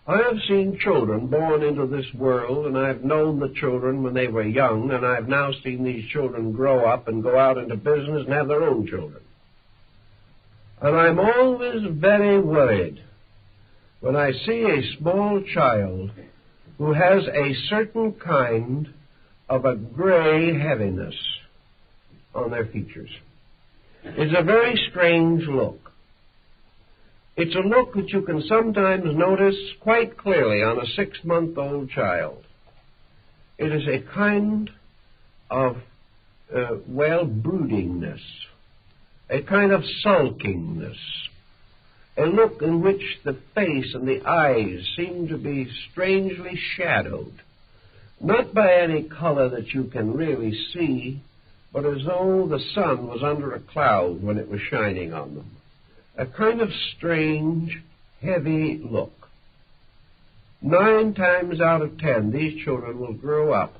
I have seen children born into this world, and I've known the children when they were young, and I've now seen these children grow up and go out into business and have their own children. And I'm always very worried when I see a small child who has a certain kind of a gray heaviness on their features. It's a very strange look. It's a look that you can sometimes notice quite clearly on a 6-month-old child. It is a kind of, broodingness, a kind of sulkingness, a look in which the face and the eyes seem to be strangely shadowed, not by any color that you can really see, but as though the sun was under a cloud when it was shining on them. A kind of strange, heavy look. 9 times out of 10, these children will grow up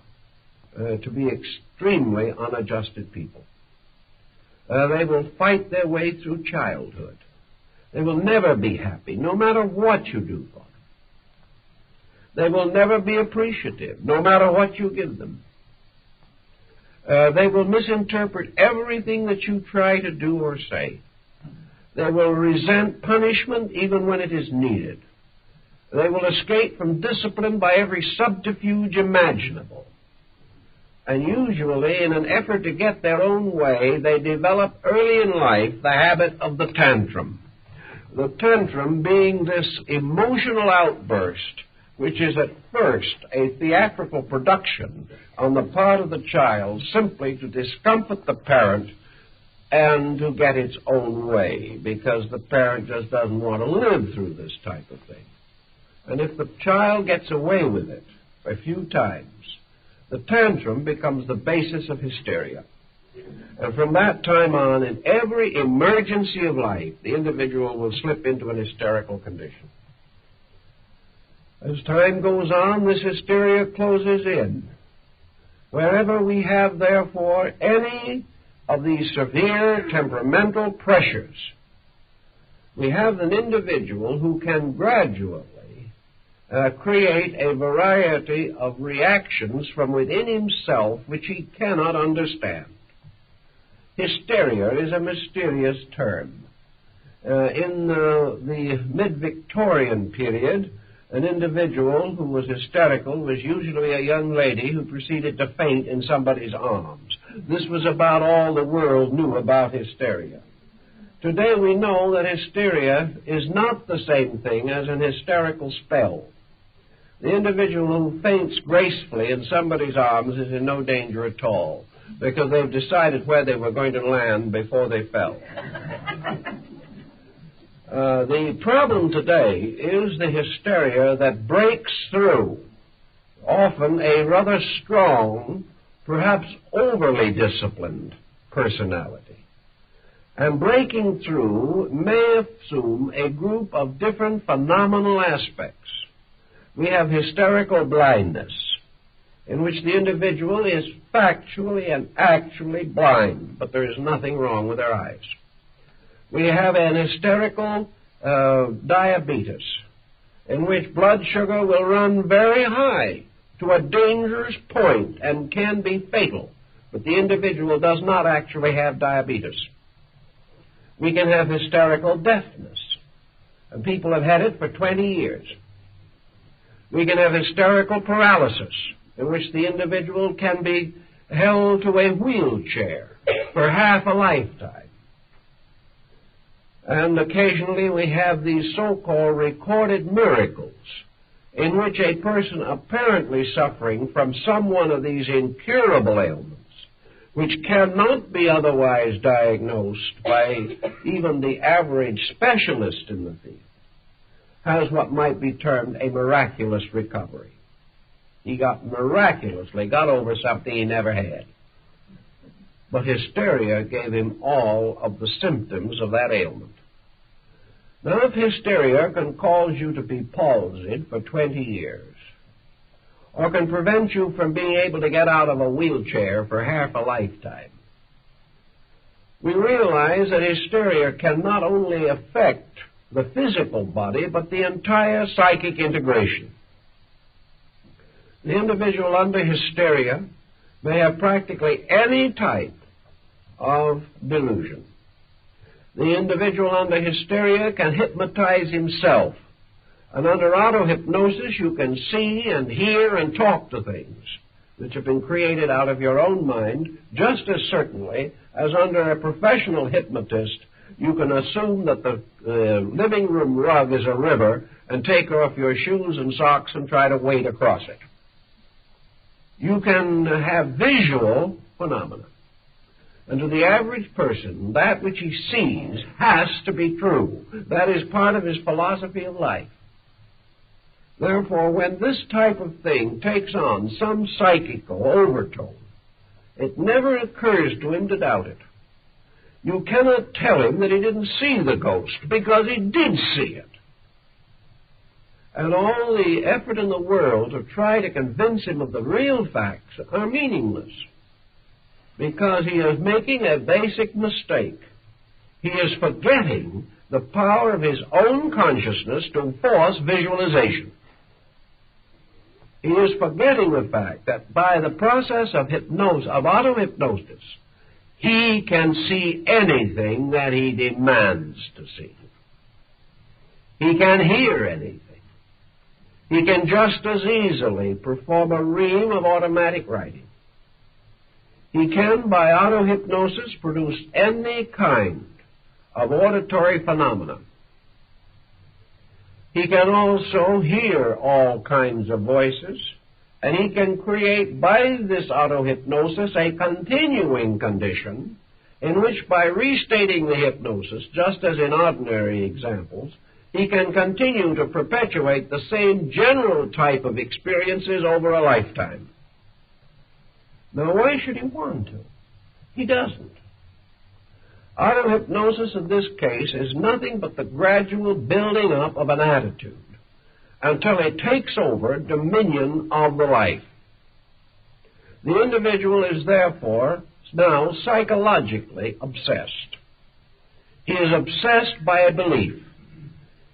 to be extremely unadjusted people. They will fight their way through childhood. They will never be happy, no matter what you do for them. They will never be appreciative, no matter what you give them. They will misinterpret everything that you try to do or say. They will resent punishment even when it is needed. They will escape from discipline by every subterfuge imaginable. And usually, in an effort to get their own way, they develop early in life the habit of the tantrum. The tantrum being this emotional outburst, which is at first a theatrical production on the part of the child simply to discomfort the parent and to get its own way, because the parent just doesn't want to live through this type of thing. And if the child gets away with it a few times, the tantrum becomes the basis of hysteria. And from that time on, in every emergency of life, the individual will slip into an hysterical condition. As time goes on, this hysteria closes in. Wherever we have, therefore, any of these severe temperamental pressures, we have an individual who can gradually create a variety of reactions from within himself which he cannot understand. Hysteria is a mysterious term. In the mid-Victorian period, an individual who was hysterical was usually a young lady who proceeded to faint in somebody's arms. This was about all the world knew about hysteria. Today we know that hysteria is not the same thing as an hysterical spell. The individual who faints gracefully in somebody's arms is in no danger at all, because they've decided where they were going to land before they fell. The problem today is the hysteria that breaks through, often a rather strong, perhaps overly disciplined personality. And breaking through may assume a group of different phenomenal aspects. We have hysterical blindness, in which the individual is factually and actually blind, but there is nothing wrong with their eyes. We have an hysterical diabetes, in which blood sugar will run very high to a dangerous point and can be fatal, but the individual does not actually have diabetes. We can have hysterical deafness, and people have had it for 20 years. We can have hysterical paralysis, in which the individual can be held to a wheelchair for half a lifetime. And occasionally we have these so-called recorded miracles, in which a person apparently suffering from some one of these incurable ailments, which cannot be otherwise diagnosed by even the average specialist in the field, has what might be termed a miraculous recovery. He miraculously got over something he never had. But hysteria gave him all of the symptoms of that ailment. Now, if hysteria can cause you to be palsied for 20 years, or can prevent you from being able to get out of a wheelchair for half a lifetime. We realize that hysteria can not only affect the physical body, but the entire psychic integration. The individual under hysteria may have practically any type of delusion. The individual under hysteria can hypnotize himself. And under auto-hypnosis, you can see and hear and talk to things which have been created out of your own mind, just as certainly as under a professional hypnotist, you can assume that the living room rug is a river and take off your shoes and socks and try to wade across it. You can have visual phenomena. And to the average person, that which he sees has to be true. That is part of his philosophy of life. Therefore, when this type of thing takes on some psychical overtone, it never occurs to him to doubt it. You cannot tell him that he didn't see the ghost, because he did see it. And all the effort in the world to try to convince him of the real facts are meaningless, because he is making a basic mistake. He is forgetting the power of his own consciousness to force visualization. He is forgetting the fact that by the process of auto-hypnosis, he can see anything that he demands to see. He can hear anything. He can just as easily perform a ream of automatic writing. He can, by auto-hypnosis, produce any kind of auditory phenomena. He can also hear all kinds of voices, and he can create by this auto-hypnosis a continuing condition in which, by restating the hypnosis, just as in ordinary examples, he can continue to perpetuate the same general type of experiences over a lifetime. Now, why should he want to? He doesn't. Auto-hypnosis in this case is nothing but the gradual building up of an attitude until it takes over dominion of the life. The individual is therefore now psychologically obsessed. He is obsessed by a belief.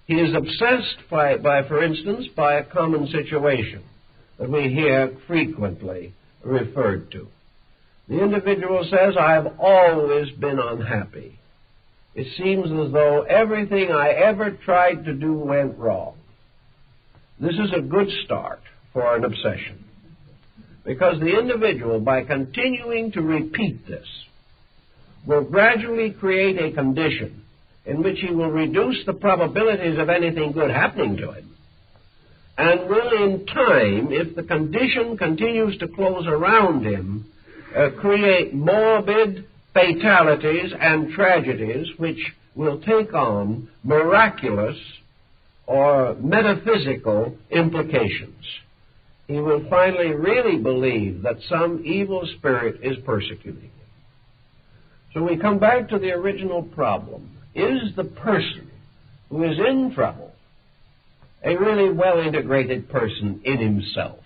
He is obsessed by, for instance, by a common situation that we hear frequently referred to. The individual says, "I've always been unhappy. It seems as though everything I ever tried to do went wrong." This is a good start for an obsession, because the individual, by continuing to repeat this, will gradually create a condition in which he will reduce the probabilities of anything good happening to him, and will in time, if the condition continues to close around him, create morbid fatalities and tragedies which will take on miraculous or metaphysical implications. He will finally really believe that some evil spirit is persecuting him. So we come back to the original problem. Is the person who is in trouble a really well-integrated person in himself?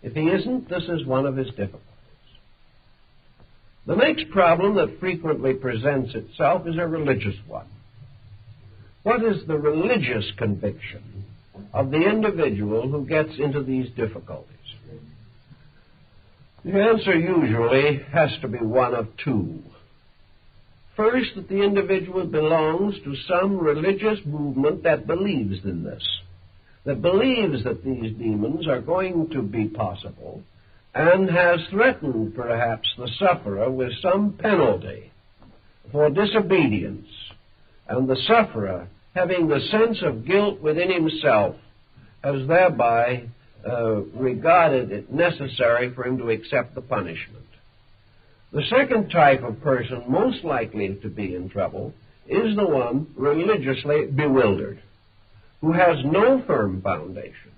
If he isn't, this is one of his difficulties. The next problem that frequently presents itself is a religious one. What is the religious conviction of the individual who gets into these difficulties? The answer usually has to be one of two. First, that the individual belongs to some religious movement that believes in this, that believes that these demons are going to be possible, and has threatened, perhaps, the sufferer with some penalty for disobedience, and the sufferer, having the sense of guilt within himself, has thereby regarded it necessary for him to accept the punishment. The second type of person most likely to be in trouble is the one religiously bewildered, who has no firm foundations,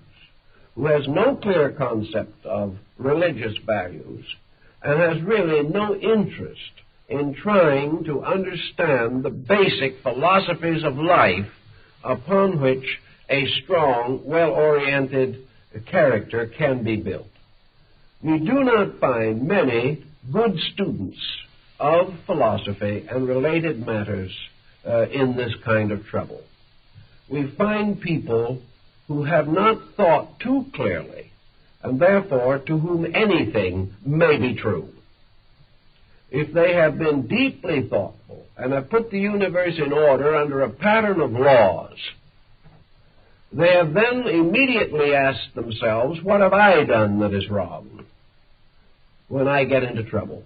who has no clear concept of religious values, and has really no interest in trying to understand the basic philosophies of life upon which a strong, well-oriented character can be built. We do not find many good students of philosophy and related matters in this kind of trouble. We find people who have not thought too clearly, and therefore to whom anything may be true. If they have been deeply thoughtful and have put the universe in order under a pattern of laws, they have then immediately asked themselves, what have I done that is wrong when I get into trouble?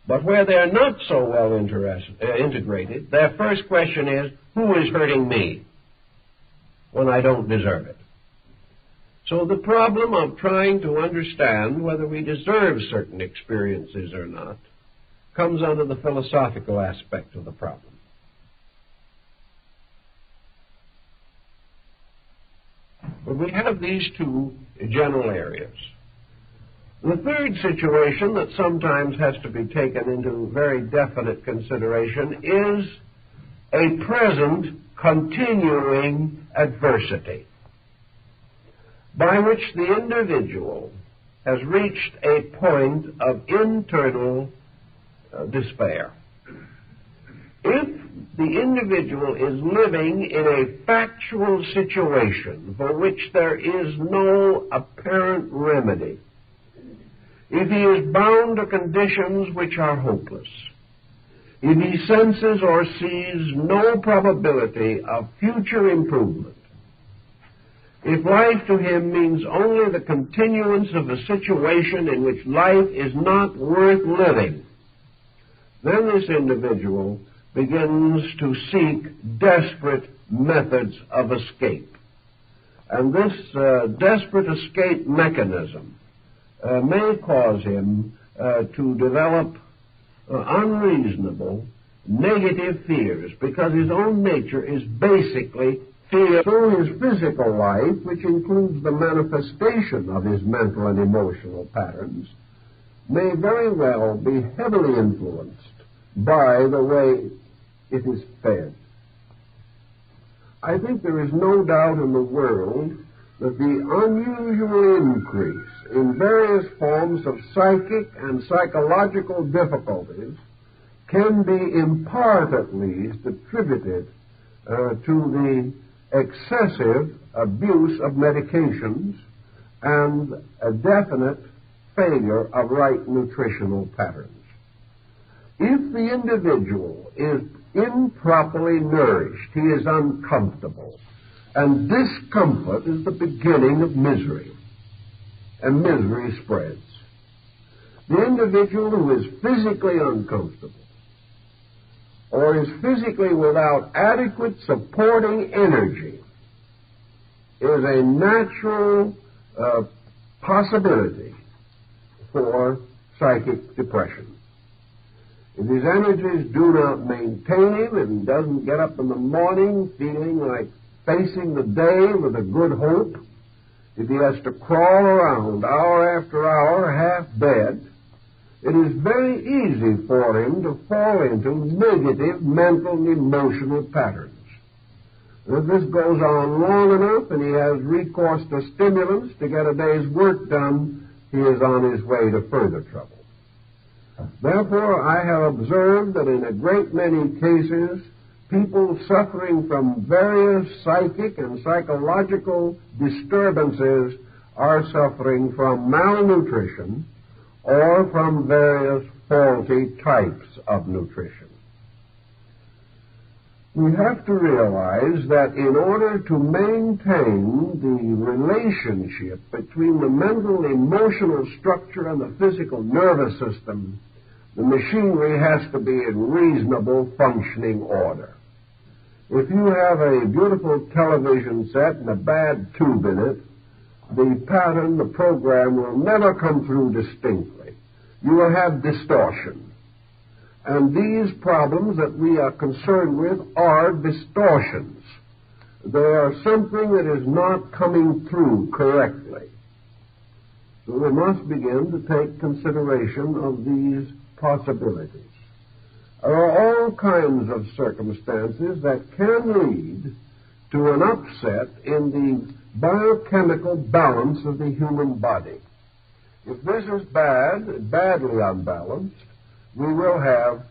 But where they're not so well integrated, their first question is, who is hurting me when I don't deserve it? So the problem of trying to understand whether we deserve certain experiences or not comes under the philosophical aspect of the problem. But we have these two general areas. The third situation that sometimes has to be taken into very definite consideration is a present continuing adversity by which the individual has reached a point of internal despair. If the individual is living in a factual situation for which there is no apparent remedy, if he is bound to conditions which are hopeless, if he senses or sees no probability of future improvement, if life to him means only the continuance of a situation in which life is not worth living, then this individual begins to seek desperate methods of escape. And this desperate escape mechanism may cause him to develop unreasonable, negative fears, because his own nature is basically fear. Through his physical life, which includes the manifestation of his mental and emotional patterns, may very well be heavily influenced by the way it is fed. I think there is no doubt in the world that the unusual increase in various forms of psychic and psychological difficulties can be in part at least attributed to the excessive abuse of medications and a definite failure of right nutritional patterns. If the individual is improperly nourished, he is uncomfortable, and discomfort is the beginning of misery, and misery spreads. The individual who is physically uncomfortable or is physically without adequate supporting energy is a natural possibility for psychic depression. If his energies do not maintain him and he doesn't get up in the morning feeling like facing the day with a good hope, if he has to crawl around hour after hour half dead, it is very easy for him to fall into negative mental and emotional patterns. And if this goes on long enough and he has recourse to stimulants to get a day's work done, he is on his way to further trouble. Therefore, I have observed that in a great many cases, people suffering from various psychic and psychological disturbances are suffering from malnutrition or from various faulty types of nutrition. We have to realize that in order to maintain the relationship between the mental, emotional structure and the physical nervous system, the machinery has to be in reasonable functioning order. If you have a beautiful television set and a bad tube in it, the pattern, the program will never come through distinctly. You will have distortion. And these problems that we are concerned with are distortions. They are something that is not coming through correctly. So we must begin to take consideration of these possibilities. There are all kinds of circumstances that can lead to an upset in the biochemical balance of the human body. If this is badly unbalanced, we will have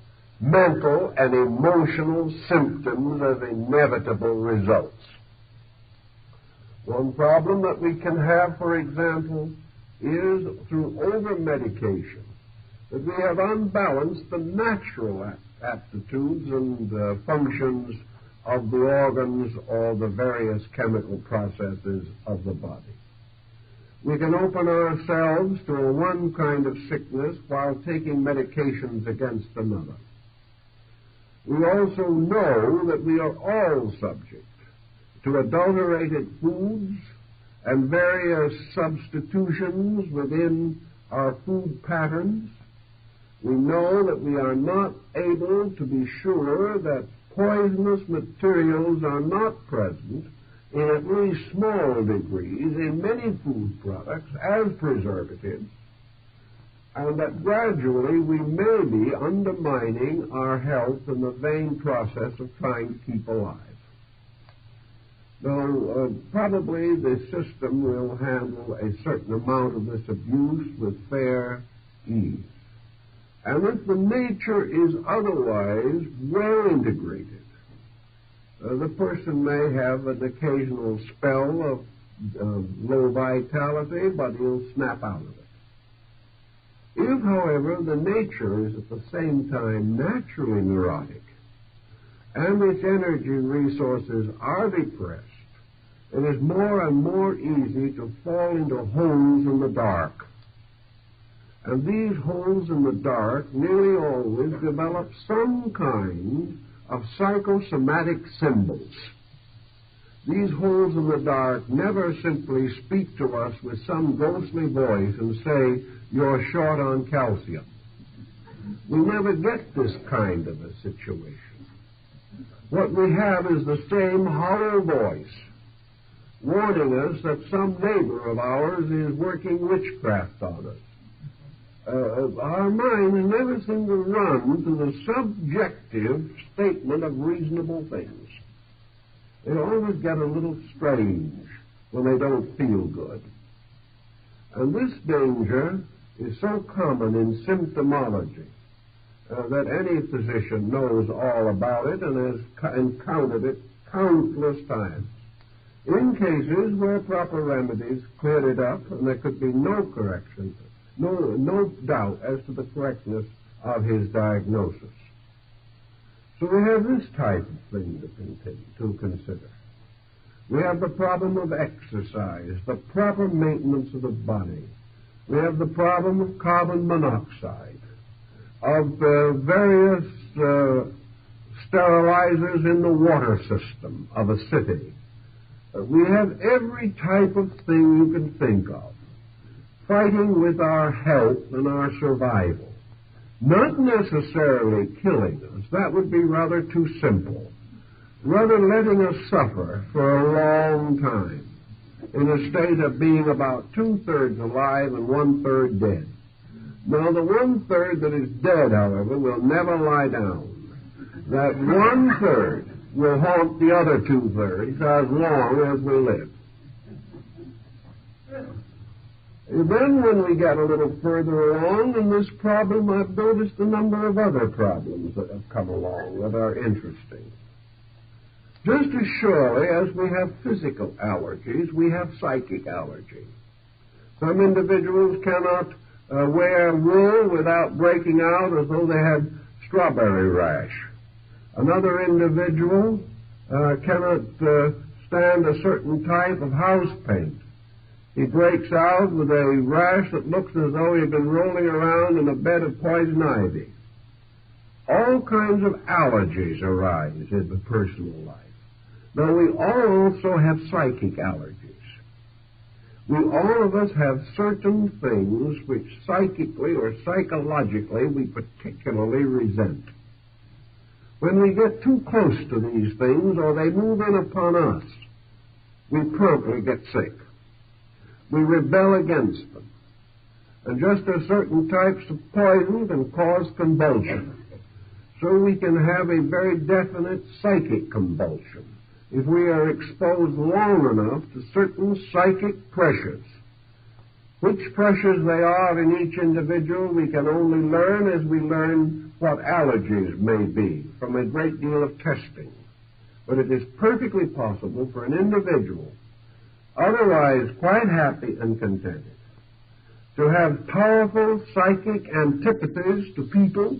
mental and emotional symptoms as inevitable results. One problem that we can have, for example, is through over-medication, that we have unbalanced the natural aptitudes and functions of the organs or the various chemical processes of the body. We can open ourselves to one kind of sickness while taking medications against another. We also know that we are all subject to adulterated foods and various substitutions within our food patterns. We know that we are not able to be sure that poisonous materials are not present in at least small degrees in many food products as preservatives, and that gradually we may be undermining our health in the vain process of trying to keep alive. Now, probably the system will handle a certain amount of this abuse with fair ease. And if the nature is otherwise well integrated, the person may have an occasional spell of low vitality, but he'll snap out of it. If, however, the nature is at the same time naturally neurotic, and its energy resources are depressed, it is more and more easy to fall into holes in the dark. And these holes in the dark nearly always develop some kind of psychosomatic symbols. These holes in the dark never simply speak to us with some ghostly voice and say, "You're short on calcium." We never get this kind of a situation. What we have is the same hollow voice warning us that some neighbor of ours is working witchcraft on us. Our minds never seem to run to the subjective statement of reasonable things. They always get a little strange when they don't feel good. And this danger is so common in symptomology that any physician knows all about it and has encountered it countless times. In cases where proper remedies cleared it up and there could be no correction, no doubt as to the correctness of his diagnosis. So we have this type of thing to consider. We have the problem of exercise, the proper maintenance of the body. We have the problem of carbon monoxide, of various sterilizers in the water system of a city. We have every type of thing you can think of, fighting with our health and our survival. Not necessarily killing us, that would be rather too simple. Rather letting us suffer for a long time, in a state of being about 2/3 alive and 1/3 dead. Now, the 1/3 that is dead, however, will never lie down. That 1/3 will haunt the other 2/3 as long as we live. Then when we get a little further along in this problem, I've noticed a number of other problems that have come along that are interesting. Just as surely as we have physical allergies, we have psychic allergies. Some individuals cannot wear wool without breaking out as though they had strawberry rash. Another individual cannot stand a certain type of house paint. He breaks out with a rash that looks as though he had been rolling around in a bed of poison ivy. All kinds of allergies arise in the personal life. Now, we all also have psychic allergies. We all of us have certain things which psychically or psychologically we particularly resent. When we get too close to these things or they move in upon us, we promptly get sick. We rebel against them. And just as certain types of poison can cause convulsion, so we can have a very definite psychic convulsion if we are exposed long enough to certain psychic pressures. Which pressures they are in each individual we can only learn as we learn what allergies may be from a great deal of testing. But it is perfectly possible for an individual, otherwise quite happy and contented, to have powerful psychic antipathies to people,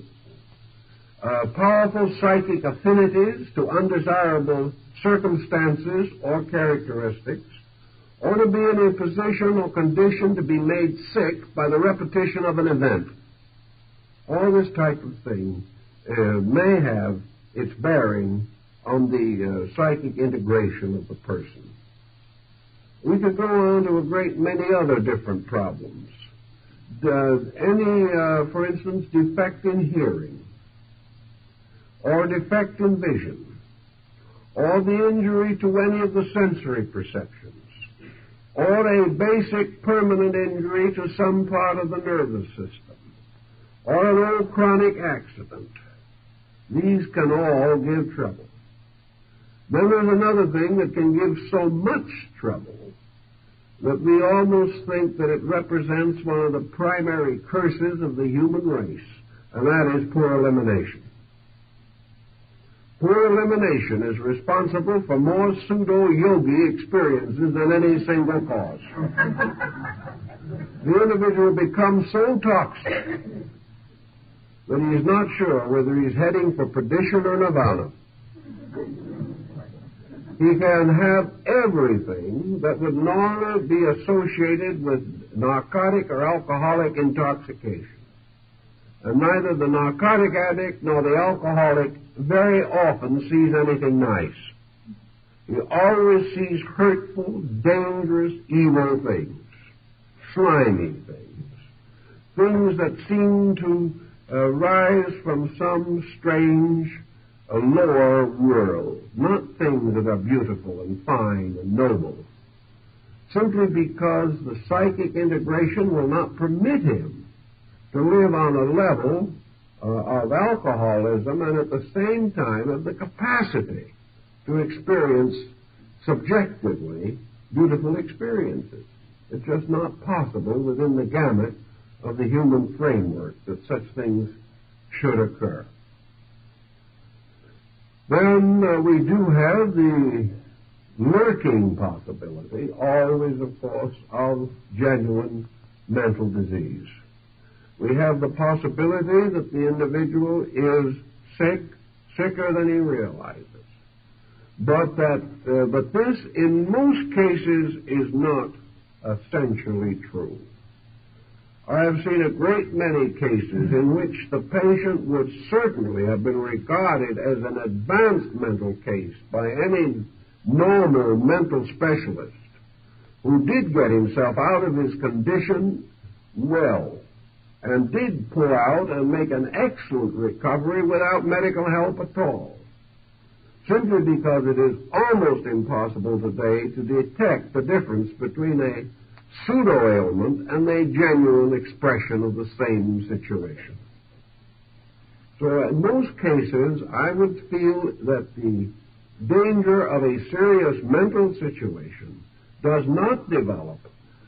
powerful psychic affinities to undesirable circumstances or characteristics, or to be in a position or condition to be made sick by the repetition of an event. All this type of thing may have its bearing on the psychic integration of the person. We could go on to a great many other different problems. For instance, defect in hearing, or defect in vision, or the injury to any of the sensory perceptions, or a basic permanent injury to some part of the nervous system, or an old chronic accident. These can all give trouble. Then there's another thing that can give so much trouble that we almost think that it represents one of the primary curses of the human race, and that is poor elimination. Poor elimination is responsible for more pseudo-yogi experiences than any single cause. The individual becomes so toxic that he is not sure whether he's heading for perdition or nirvana. He can have everything that would normally be associated with narcotic or alcoholic intoxication. And neither the narcotic addict nor the alcoholic very often sees anything nice. He always sees hurtful, dangerous, evil things, slimy things, things that seem to rise from some strange lower world, not things that are beautiful and fine and noble, simply because the psychic integration will not permit him to live on a level of alcoholism and at the same time of the capacity to experience subjectively beautiful experiences. It's just not possible within the gamut of the human framework that such things should occur. Then we do have the lurking possibility, always, of course, of genuine mental disease. We have the possibility that the individual is sick, sicker than he realizes. But this, in most cases, is not essentially true. I have seen a great many cases in which the patient would certainly have been regarded as an advanced mental case by any normal mental specialist who did get himself out of his condition well and did pull out and make an excellent recovery without medical help at all, simply because it is almost impossible today to detect the difference between a pseudo-ailment and a genuine expression of the same situation. So in most cases, I would feel that the danger of a serious mental situation does not develop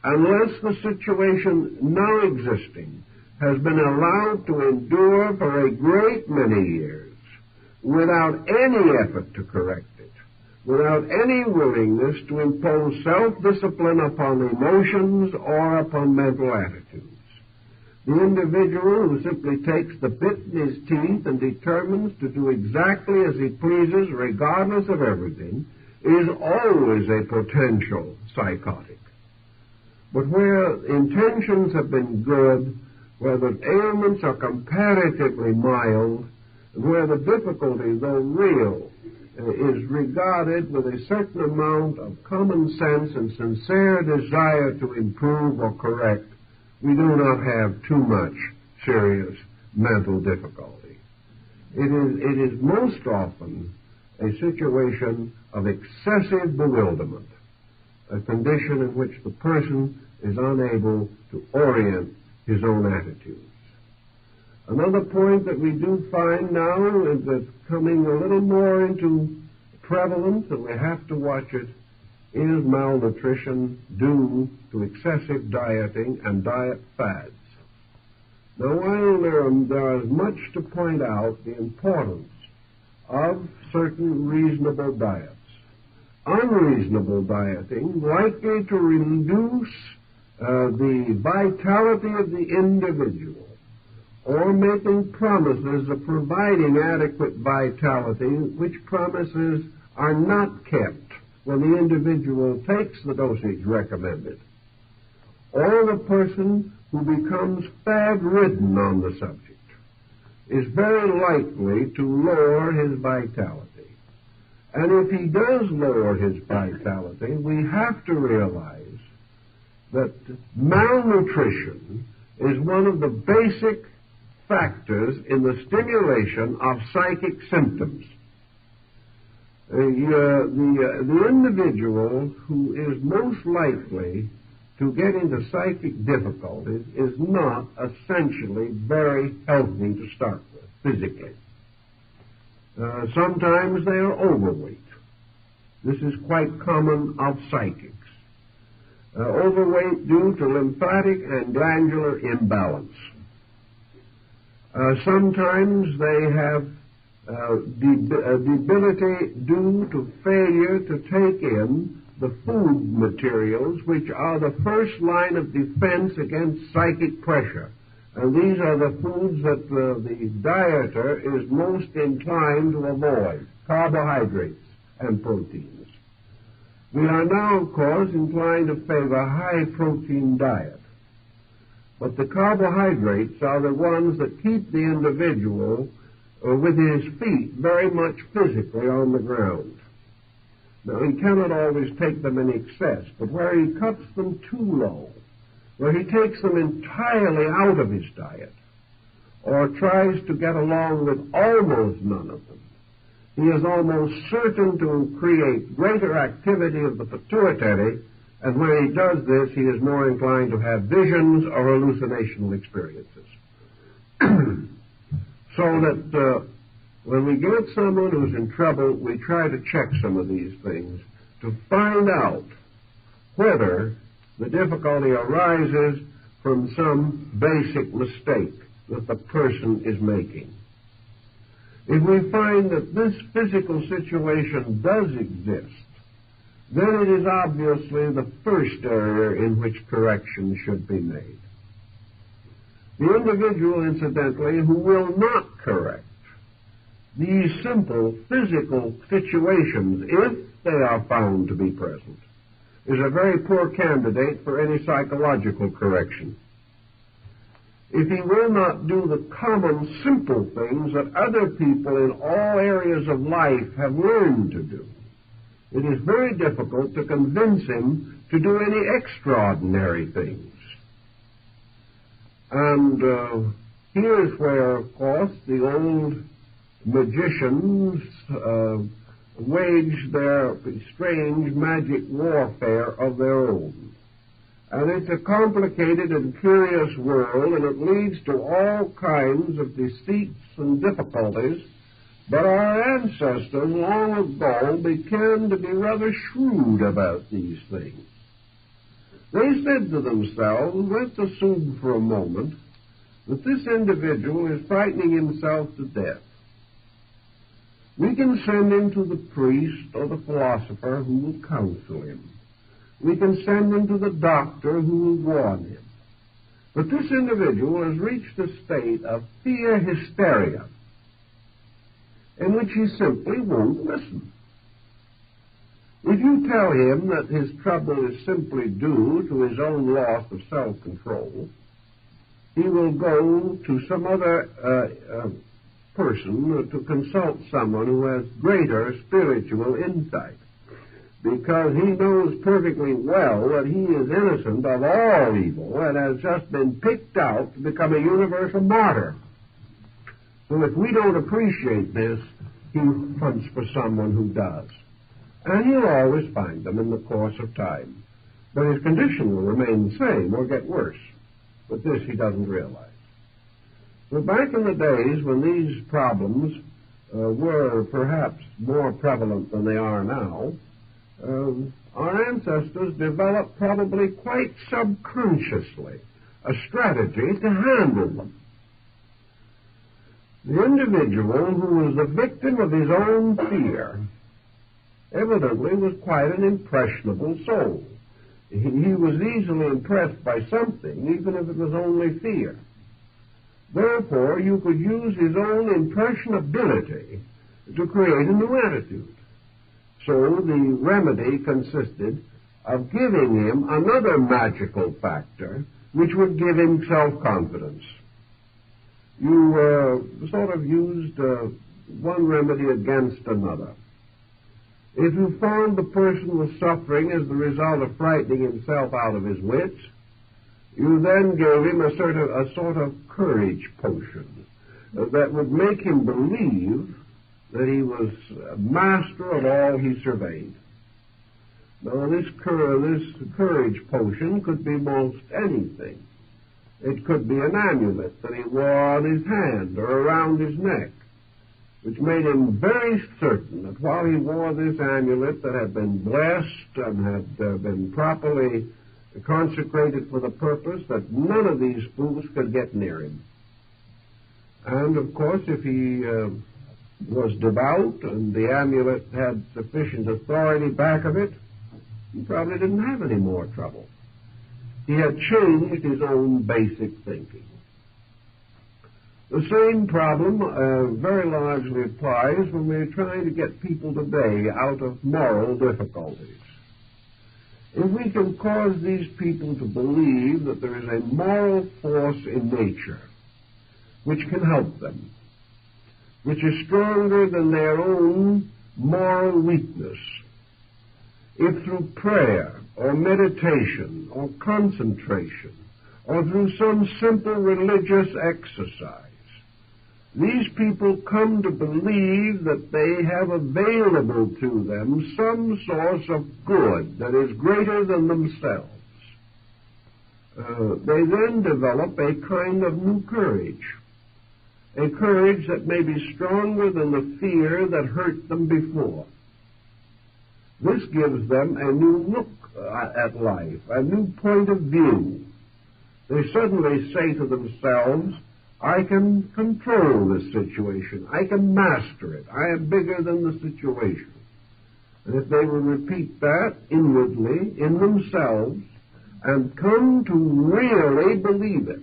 unless the situation now existing has been allowed to endure for a great many years without any effort to correct it, without any willingness to impose self-discipline upon emotions or upon mental attitudes. The individual who simply takes the bit in his teeth and determines to do exactly as he pleases regardless of everything is always a potential psychotic. But where intentions have been good, where the ailments are comparatively mild, where the difficulty, though real, is regarded with a certain amount of common sense and sincere desire to improve or correct, we do not have too much serious mental difficulty. It is most often a situation of excessive bewilderment, a condition in which the person is unable to orient his own attitudes. Another point that we do find now is that coming a little more into prevalent, and we have to watch it, is malnutrition due to excessive dieting and diet fads. Now, while there is much to point out the importance of certain reasonable diets, unreasonable dieting likely to reduce the vitality of the individual, or making promises of providing adequate vitality, which promises are not kept when the individual takes the dosage recommended, or the person who becomes fad-ridden on the subject is very likely to lower his vitality. And if he does lower his vitality, we have to realize that malnutrition is one of the basic factors in the stimulation of psychic symptoms. The individual who is most likely to get into psychic difficulties is not essentially very healthy to start with, physically. Sometimes they are overweight. This is quite common of psychics. Overweight due to lymphatic and glandular imbalance. Sometimes they have debility due to failure to take in the food materials, which are the first line of defense against psychic pressure. And these are the foods that the dieter is most inclined to avoid: carbohydrates and proteins. We are now, of course, inclined to favor a high-protein diet. But the carbohydrates are the ones that keep the individual with his feet very much physically on the ground. Now, he cannot always take them in excess, but where he cuts them too low, where he takes them entirely out of his diet, or tries to get along with almost none of them, he is almost certain to create greater activity of the pituitary, and when he does this, he is more inclined to have visions or hallucinational experiences. So that when we get someone who's in trouble, we try to check some of these things to find out whether the difficulty arises from some basic mistake that the person is making. If we find that this physical situation does exist, then it is obviously the first area in which correction should be made. The individual, incidentally, who will not correct these simple physical situations, if they are found to be present, is a very poor candidate for any psychological correction. If he will not do the common simple things that other people in all areas of life have learned to do, it is very difficult to convince him to do any extraordinary things. And here's where, of course, the old magicians wage their strange magic warfare of their own. And it's a complicated and curious world, and it leads to all kinds of deceits and difficulties. But our ancestors long ago began to be rather shrewd about these things. They said to themselves, let's assume for a moment that this individual is frightening himself to death. We can send him to the priest or the philosopher who will counsel him. We can send him to the doctor who will warn him. But this individual has reached a state of fear hysteria in which he simply won't listen. If you tell him that his trouble is simply due to his own loss of self-control, he will go to some other person to consult someone who has greater spiritual insight, because he knows perfectly well that he is innocent of all evil and has just been picked out to become a universal martyr. So if we don't appreciate this, he hunts for someone who does. And he'll always find them in the course of time. But his condition will remain the same or get worse. But this he doesn't realize. So back in the days when these problems were perhaps more prevalent than they are now, our ancestors developed probably quite subconsciously a strategy to handle them. The individual who was the victim of his own fear evidently was quite an impressionable soul. He was easily impressed by something, even if it was only fear. Therefore, you could use his own impressionability to create a new attitude. So the remedy consisted of giving him another magical factor which would give him self-confidence. You sort of used one remedy against another. If you found the person was suffering as the result of frightening himself out of his wits, you then gave him a sort of courage potion that would make him believe that he was master of all he surveyed. Now, this courage potion could be most anything. It could be an amulet that he wore on his hand or around his neck, which made him very certain that while he wore this amulet that had been blessed and had been properly consecrated for the purpose, that none of these spooks could get near him. And, of course, if he was devout and the amulet had sufficient authority back of it, he probably didn't have any more trouble. He had changed his own basic thinking. The same problem very largely applies when we're trying to get people today out of moral difficulties. If we can cause these people to believe that there is a moral force in nature which can help them, which is stronger than their own moral weakness, if through prayer or meditation or concentration or through some simple religious exercise, these people come to believe that they have available to them some source of good that is greater than themselves, they then develop a kind of new courage, a courage that may be stronger than the fear that hurt them before. This gives them a new look at life, a new point of view. They suddenly say to themselves, I can control this situation. I can master it. I am bigger than the situation. And if they will repeat that inwardly in themselves and come to really believe it,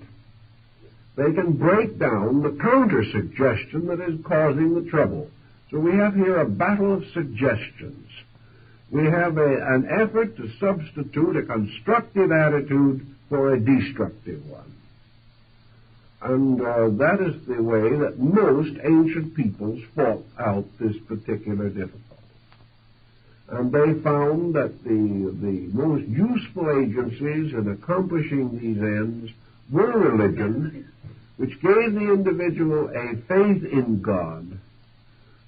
they can break down the counter-suggestion that is causing the trouble. So we have here a battle of suggestions. We have an effort to substitute a constructive attitude for a destructive one. And that is the way that most ancient peoples fought out this particular difficulty. And they found that the most useful agencies in accomplishing these ends were religion, which gave the individual a faith in God,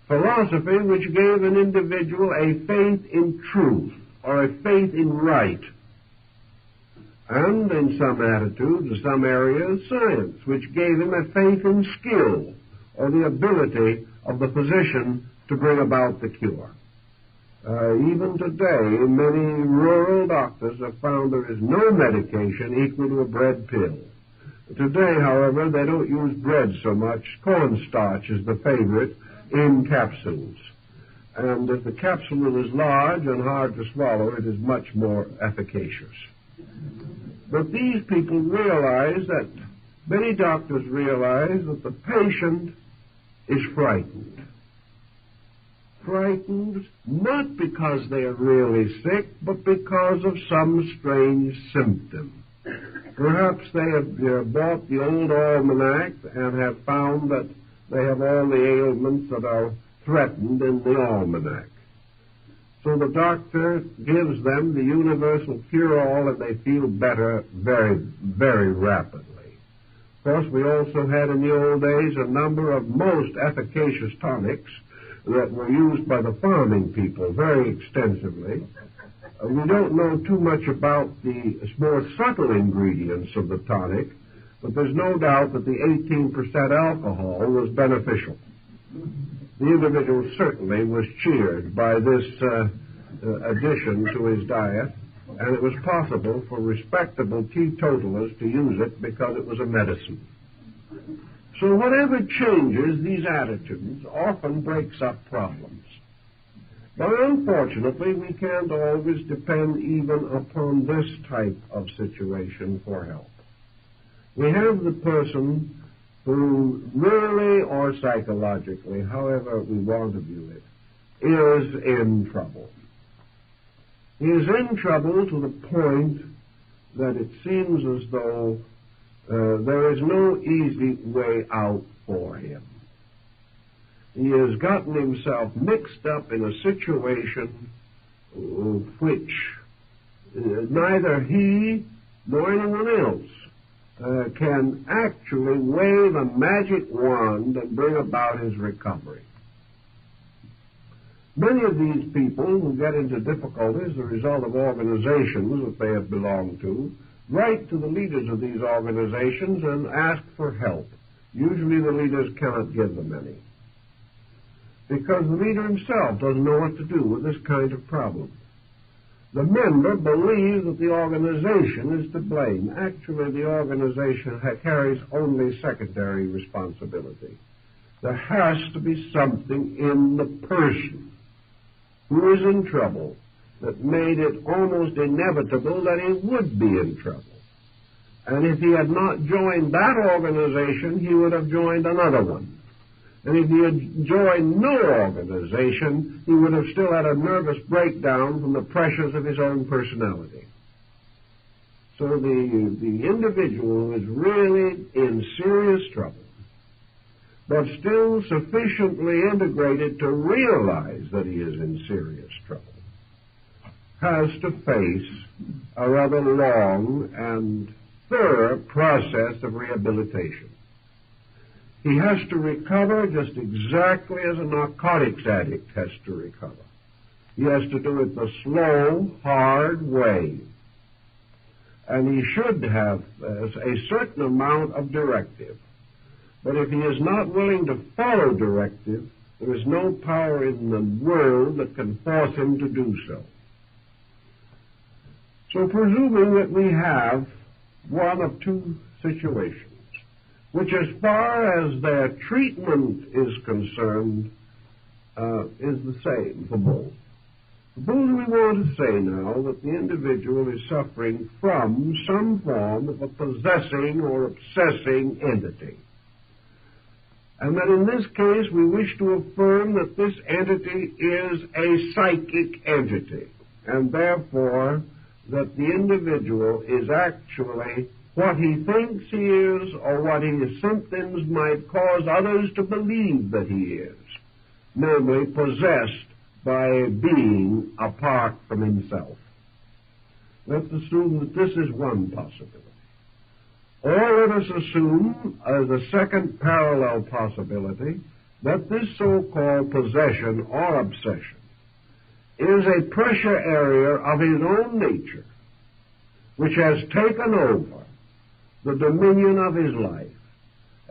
philosophy, which gave an individual a faith in truth, or a faith in right, and in some attitudes, or some areas, science, which gave him a faith in skill, or the ability of the physician to bring about the cure. Even today, many rural doctors have found there is no medication equal to a bread pill. Today, however, they don't use bread so much. Cornstarch is the favorite in capsules. And if the capsule is large and hard to swallow, it is much more efficacious. But these people realize that, many doctors realize that the patient is frightened. Frightened not because they are really sick, but because of some strange symptom. Perhaps they have bought the old almanac and have found that they have all the ailments that are threatened in the almanac. So the doctor gives them the universal cure-all, and they feel better very, very rapidly. Of course, we also had in the old days a number of most efficacious tonics that were used by the farming people very extensively. We don't know too much about the more subtle ingredients of the tonic, but there's no doubt that the 18% alcohol was beneficial. The individual certainly was cheered by this addition to his diet, and it was possible for respectable teetotalers to use it because it was a medicine. So whatever changes these attitudes often breaks up problems. But unfortunately, we can't always depend even upon this type of situation for help. We have the person who really or psychologically, however we want to view it, is in trouble. He is in trouble to the point that it seems as though there is no easy way out for him. He has gotten himself mixed up in a situation which neither he nor anyone else can actually wave a magic wand and bring about his recovery. Many of these people who get into difficulties as a result of organizations that they have belonged to write to the leaders of these organizations and ask for help. Usually the leaders cannot give them any, because the leader himself doesn't know what to do with this kind of problem. The member believes that the organization is to blame. Actually, the organization carries only secondary responsibility. There has to be something in the person who is in trouble that made it almost inevitable that he would be in trouble. And if he had not joined that organization, he would have joined another one. And if he had joined no organization, he would have still had a nervous breakdown from the pressures of his own personality. So the individual who is really in serious trouble, but still sufficiently integrated to realize that he is in serious trouble, has to face a rather long and thorough process of rehabilitation. He has to recover just exactly as a narcotics addict has to recover. He has to do it the slow, hard way. And he should have a certain amount of directive. But if he is not willing to follow directive, there is no power in the world that can force him to do so. So presuming that we have one of two situations, which as far as their treatment is concerned, is the same for both. Suppose we want to say now that the individual is suffering from some form of a possessing or obsessing entity, and that in this case we wish to affirm that this entity is a psychic entity, and therefore that the individual is actually what he thinks he is, or what his symptoms might cause others to believe that he is, namely possessed by a being apart from himself. Let's assume that this is one possibility. Or let us assume as a second parallel possibility that this so-called possession or obsession is a pressure area of his own nature which has taken over the dominion of his life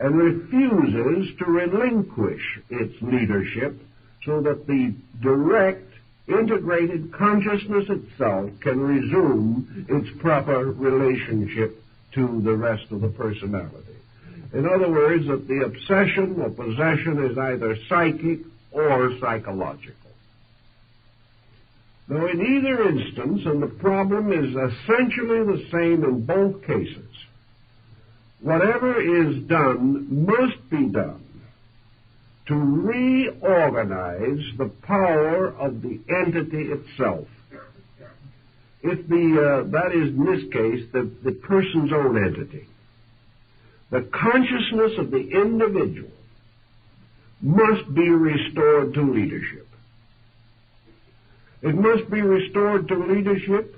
and refuses to relinquish its leadership so that the direct, integrated consciousness itself can resume its proper relationship to the rest of the personality. In other words, that the obsession or possession is either psychic or psychological. Now, in either instance, and the problem is essentially the same in both cases, whatever is done must be done to reorganize the power of the entity itself. If that is, in this case, the person's own entity. The consciousness of the individual must be restored to leadership. It must be restored to leadership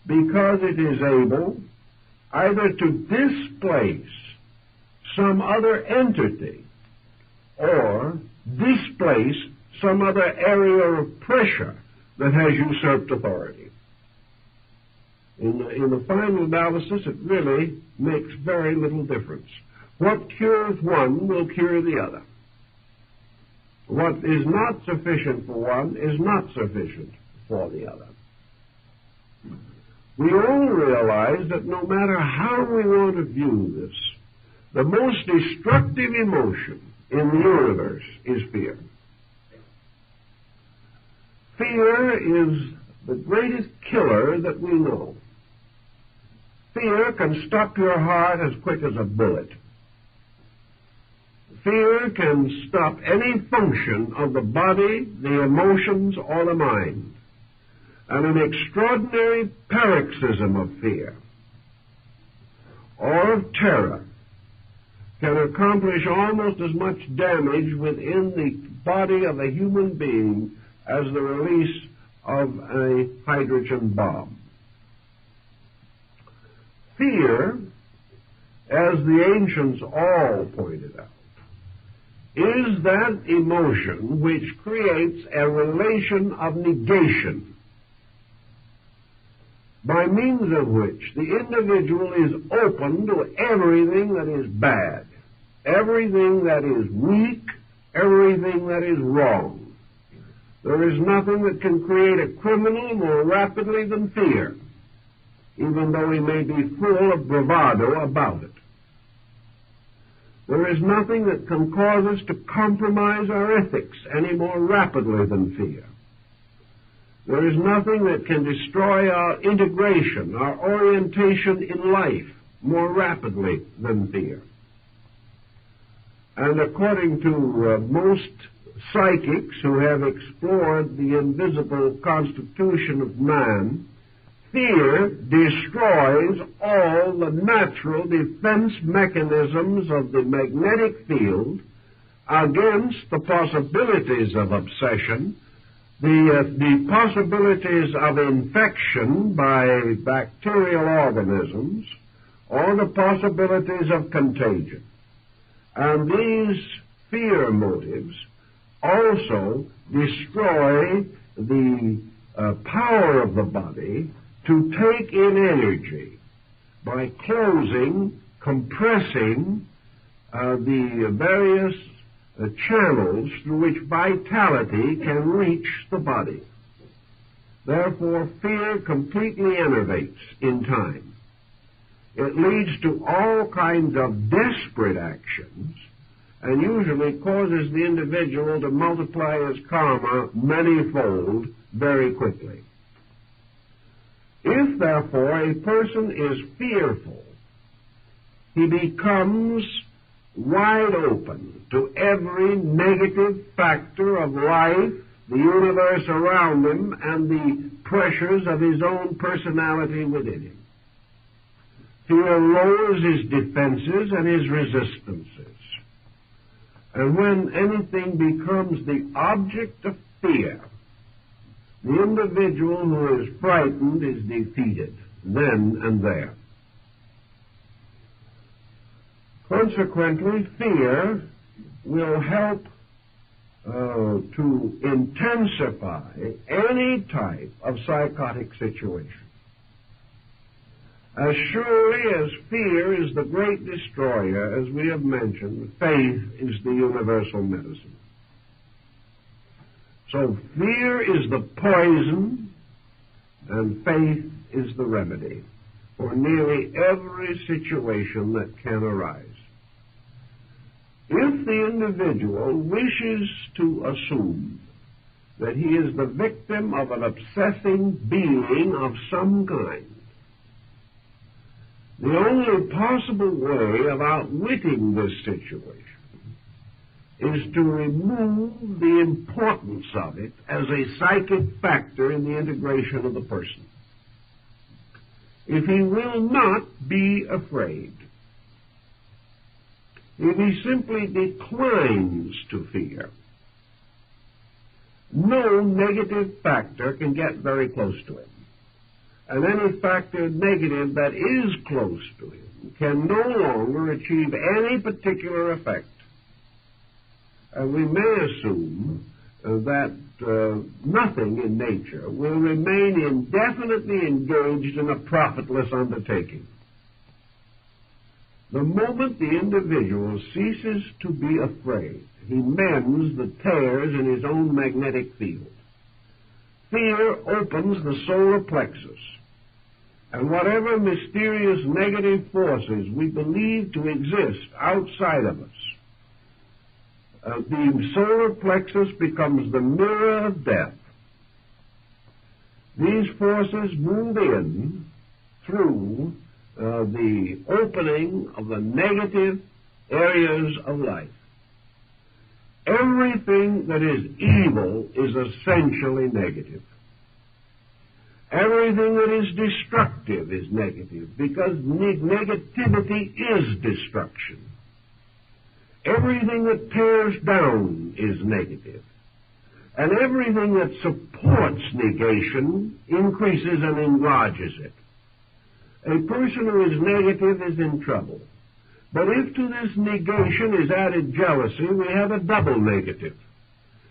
because it is able either to displace some other entity or displace some other area of pressure that has usurped authority. In the final analysis, it really makes very little difference. What cures one will cure the other. What is not sufficient for one is not sufficient for the other. We all realize that no matter how we want to view this, the most destructive emotion in the universe is fear. Fear is the greatest killer that we know. Fear can stop your heart as quick as a bullet. Fear can stop any function of the body, the emotions, or the mind. And an extraordinary paroxysm of fear or of terror can accomplish almost as much damage within the body of a human being as the release of a hydrogen bomb. Fear, as the ancients all pointed out, is that emotion which creates a relation of negation, by means of which the individual is open to everything that is bad, everything that is weak, everything that is wrong. There is nothing that can create a criminal more rapidly than fear, even though he may be full of bravado about it. There is nothing that can cause us to compromise our ethics any more rapidly than fear. There is nothing that can destroy our integration, our orientation in life more rapidly than fear. And according to most psychics who have explored the invisible constitution of man, fear destroys all the natural defense mechanisms of the magnetic field against the possibilities of obsession, the possibilities of infection by bacterial organisms, or the possibilities of contagion. And these fear motives also destroy the power of the body to take in energy by closing, compressing the various channels through which vitality can reach the body. Therefore, fear completely enervates in time. It leads to all kinds of desperate actions and usually causes the individual to multiply his karma many-fold very quickly. If, therefore, a person is fearful, he becomes wide open to every negative factor of life, the universe around him, and the pressures of his own personality within him. Fear lowers his defenses and his resistances. And when anything becomes the object of fear, the individual who is frightened is defeated then and there. Consequently, fear will help to intensify any type of psychotic situation. As surely as fear is the great destroyer, as we have mentioned, faith is the universal medicine. So fear is the poison, and faith is the remedy for nearly every situation that can arise. If the individual wishes to assume that he is the victim of an obsessing being of some kind, the only possible way of outwitting this situation is to remove the importance of it as a psychic factor in the integration of the person. If he will not be afraid, if he simply declines to fear, no negative factor can get very close to him. And any factor negative that is close to him can no longer achieve any particular effect. And we may assume that nothing in nature will remain indefinitely engaged in a profitless undertaking. The moment the individual ceases to be afraid, he mends the tears in his own magnetic field. Fear opens the solar plexus, and whatever mysterious negative forces we believe to exist outside of us, the solar plexus becomes the mirror of death. These forces move in through the opening of the negative areas of life. Everything that is evil is essentially negative. Everything that is destructive is negative, because negativity is destruction. Everything that tears down is negative. And everything that supports negation increases and enlarges it. A person who is negative is in trouble. But if to this negation is added jealousy, we have a double negative,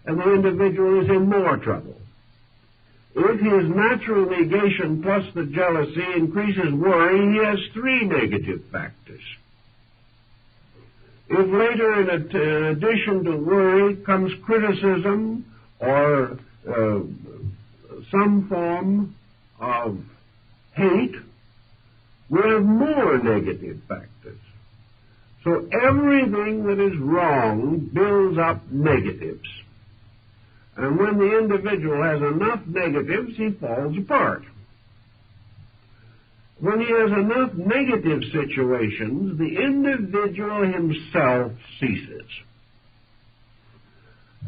and the individual is in more trouble. If his natural negation plus the jealousy increases worry, he has three negative factors. If later, in addition to worry, comes criticism or some form of hate, we have more negative factors. So everything that is wrong builds up negatives. And when the individual has enough negatives, he falls apart. When he has enough negative situations, the individual himself ceases.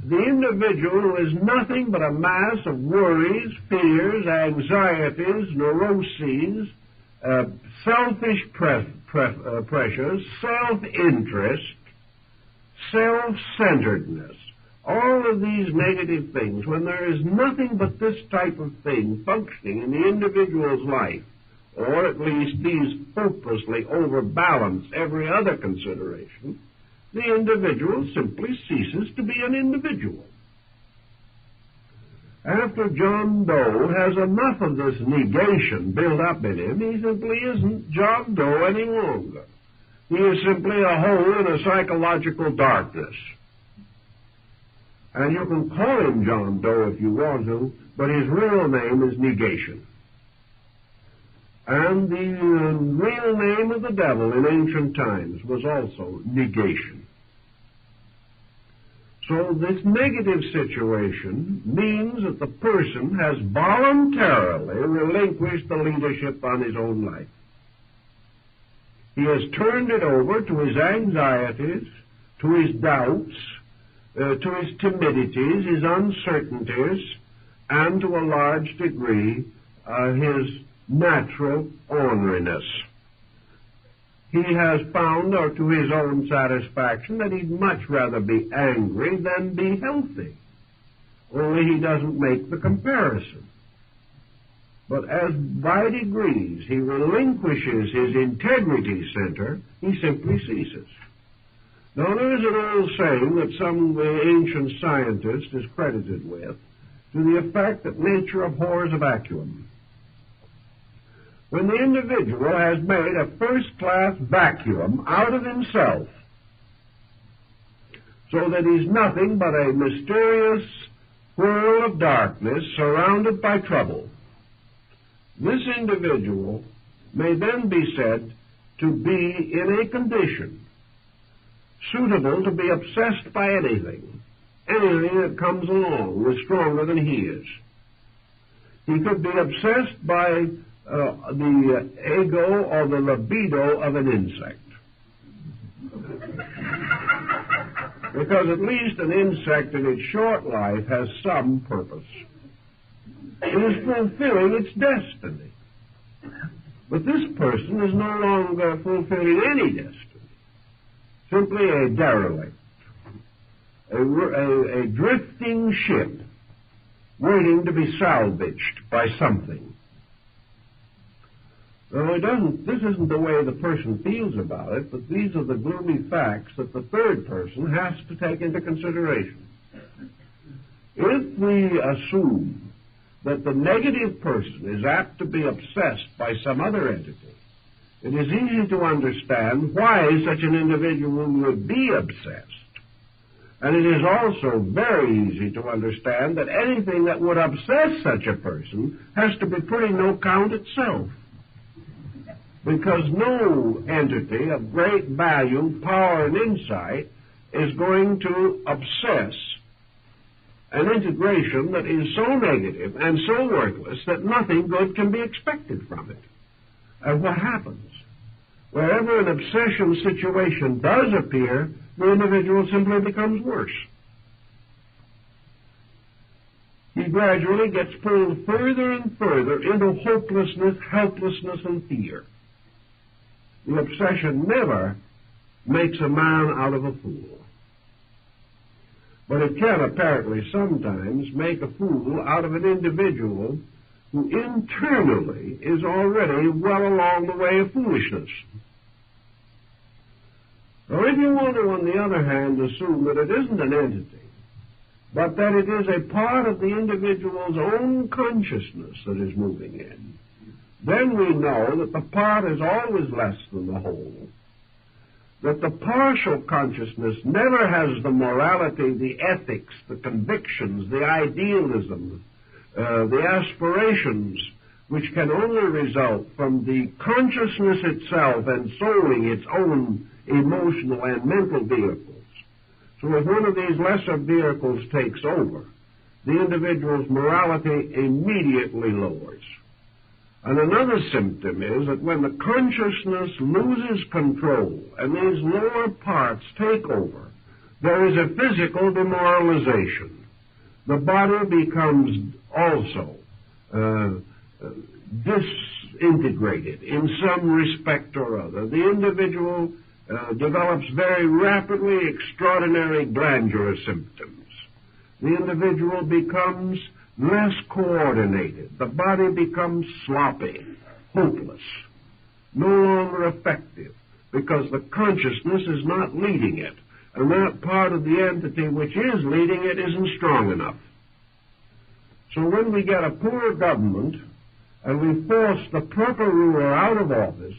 The individual who is nothing but a mass of worries, fears, anxieties, neuroses, selfish pressures, self-interest, self-centeredness, all of these negative things, when there is nothing but this type of thing functioning in the individual's life, or at least these hopelessly overbalance every other consideration, the individual simply ceases to be an individual. After John Doe has enough of this negation built up in him, he simply isn't John Doe any longer. He is simply a hole in a psychological darkness. And you can call him John Doe if you want to, but his real name is negation. And the real name of the devil in ancient times was also negation. So this negative situation means that the person has voluntarily relinquished the leadership on his own life. He has turned it over to his anxieties, to his doubts, to his timidities, his uncertainties, and to a large degree his natural orneriness. He has found, or to his own satisfaction, that he'd much rather be angry than be healthy. Only he doesn't make the comparison. But as by degrees he relinquishes his integrity center, he simply ceases. Now there is an old saying that some ancient scientist is credited with, to the effect that nature abhors a vacuum. When the individual has made a first-class vacuum out of himself, so that he's nothing but a mysterious whirl of darkness surrounded by trouble, this individual may then be said to be in a condition suitable to be obsessed by anything that comes along with stronger than he is. He could be obsessed by the ego or the libido of an insect. Because at least an insect in its short life has some purpose. It is fulfilling its destiny. But this person is no longer fulfilling any destiny. Simply a derelict, a drifting ship waiting to be salvaged by something. No, this isn't the way the person feels about it, but these are the gloomy facts that the third person has to take into consideration. If we assume that the negative person is apt to be obsessed by some other entity, it is easy to understand why such an individual would be obsessed. And it is also very easy to understand that anything that would obsess such a person has to be pretty no count itself. Because no entity of great value, power, and insight is going to obsess an integration that is so negative and so worthless that nothing good can be expected from it. And what happens? Wherever an obsession situation does appear, the individual simply becomes worse. He gradually gets pulled further and further into hopelessness, helplessness, and fear. The obsession never makes a man out of a fool. But it can apparently sometimes make a fool out of an individual who internally is already well along the way of foolishness. Now, if you want to, on the other hand, assume that it isn't an entity, but that it is a part of the individual's own consciousness that is moving in, then we know that the part is always less than the whole, that the partial consciousness never has the morality, the ethics, the convictions, the idealism, the aspirations, which can only result from the consciousness itself ensouling its own emotional and mental vehicles. So if one of these lesser vehicles takes over, the individual's morality immediately lowers. And another symptom is that when the consciousness loses control and these lower parts take over, there is a physical demoralization. The body becomes also disintegrated in some respect or other. The individual develops very rapidly extraordinary glandular symptoms. The individual becomes less coordinated. The body becomes sloppy, hopeless, no longer effective, because the consciousness is not leading it, and that part of the entity which is leading it isn't strong enough. So when we get a poor government and we force the proper ruler out of office,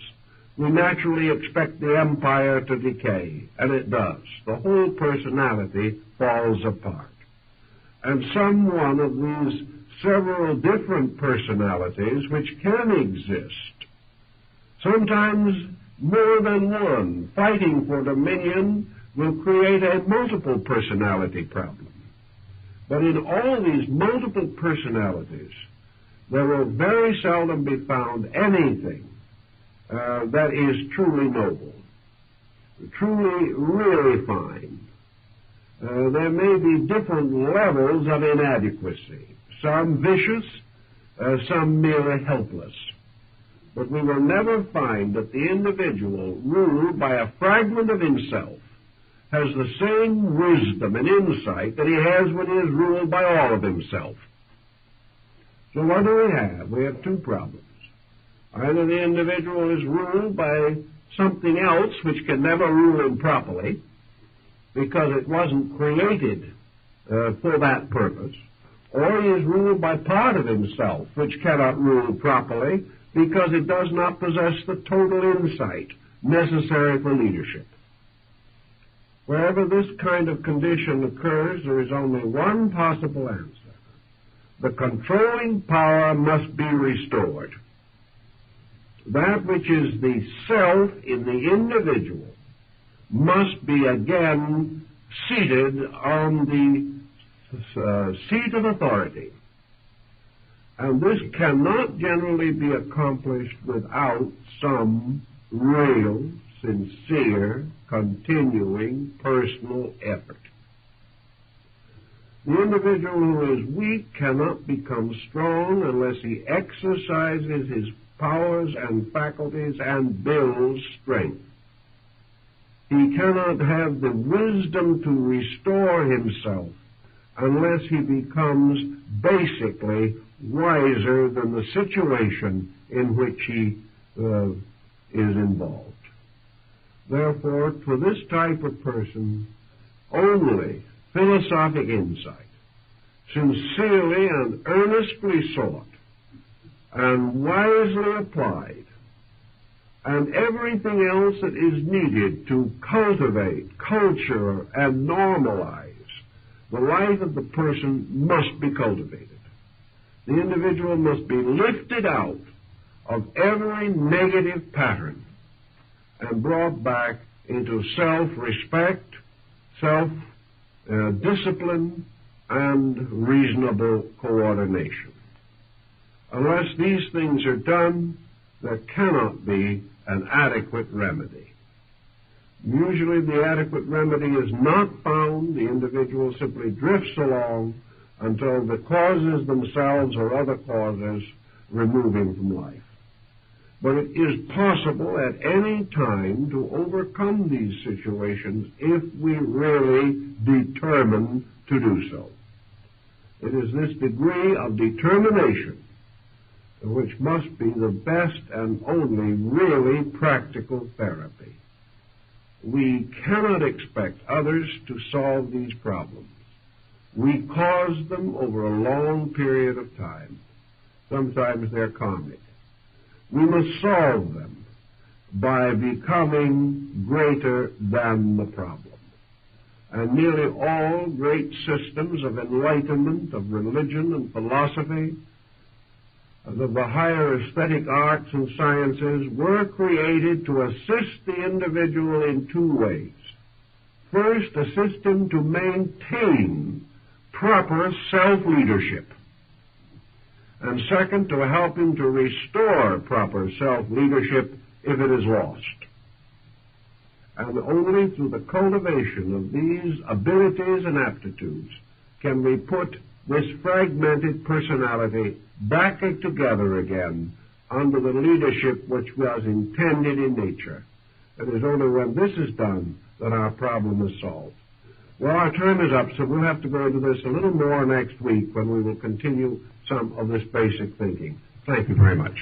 we naturally expect the empire to decay, and it does. The whole personality falls apart. And some one of these several different personalities which can exist, sometimes more than one, fighting for dominion, will create a multiple personality problem. But in all these multiple personalities, there will very seldom be found anything that is truly noble, truly, really fine. There may be different levels of inadequacy, some vicious, some merely helpless. But we will never find that the individual ruled by a fragment of himself has the same wisdom and insight that he has when he is ruled by all of himself. So what do we have? We have two problems. Either the individual is ruled by something else which can never rule him properly, because it wasn't created for that purpose, or he is ruled by part of himself which cannot rule properly because it does not possess the total insight necessary for leadership. Wherever this kind of condition occurs, there is only one possible answer. The controlling power must be restored. That which is the self in the individual must be again seated on the seat of authority. And this cannot generally be accomplished without some real, sincere, continuing personal effort. The individual who is weak cannot become strong unless he exercises his powers and faculties and builds strength. He cannot have the wisdom to restore himself unless he becomes basically wiser than the situation in which he is involved. Therefore, to this type of person, only philosophic insight, sincerely and earnestly sought, and wisely applied, and everything else that is needed to cultivate, culture, and normalize the life of the person must be cultivated. The individual must be lifted out of every negative pattern and brought back into self-respect, self-discipline, and reasonable coordination. Unless these things are done, there cannot be an adequate remedy. Usually the adequate remedy is not found. The individual simply drifts along until the causes themselves or other causes remove him from life. But it is possible at any time to overcome these situations if we really determine to do so. It is this degree of determination which must be the best and only really practical therapy. We cannot expect others to solve these problems. We cause them over a long period of time. Sometimes they're karmic. We must solve them by becoming greater than the problem. And nearly all great systems of enlightenment, of religion and philosophy, of the higher aesthetic arts and sciences were created to assist the individual in two ways. First, assist him to maintain proper self-leadership. And second, to help him to restore proper self-leadership if it is lost. And only through the cultivation of these abilities and aptitudes can we put this fragmented personality back together again under the leadership which was intended in nature. It is only when this is done that our problem is solved. Well, our time is up, so we'll have to go into this a little more next week when we will continue some of this basic thinking. Thank you very much.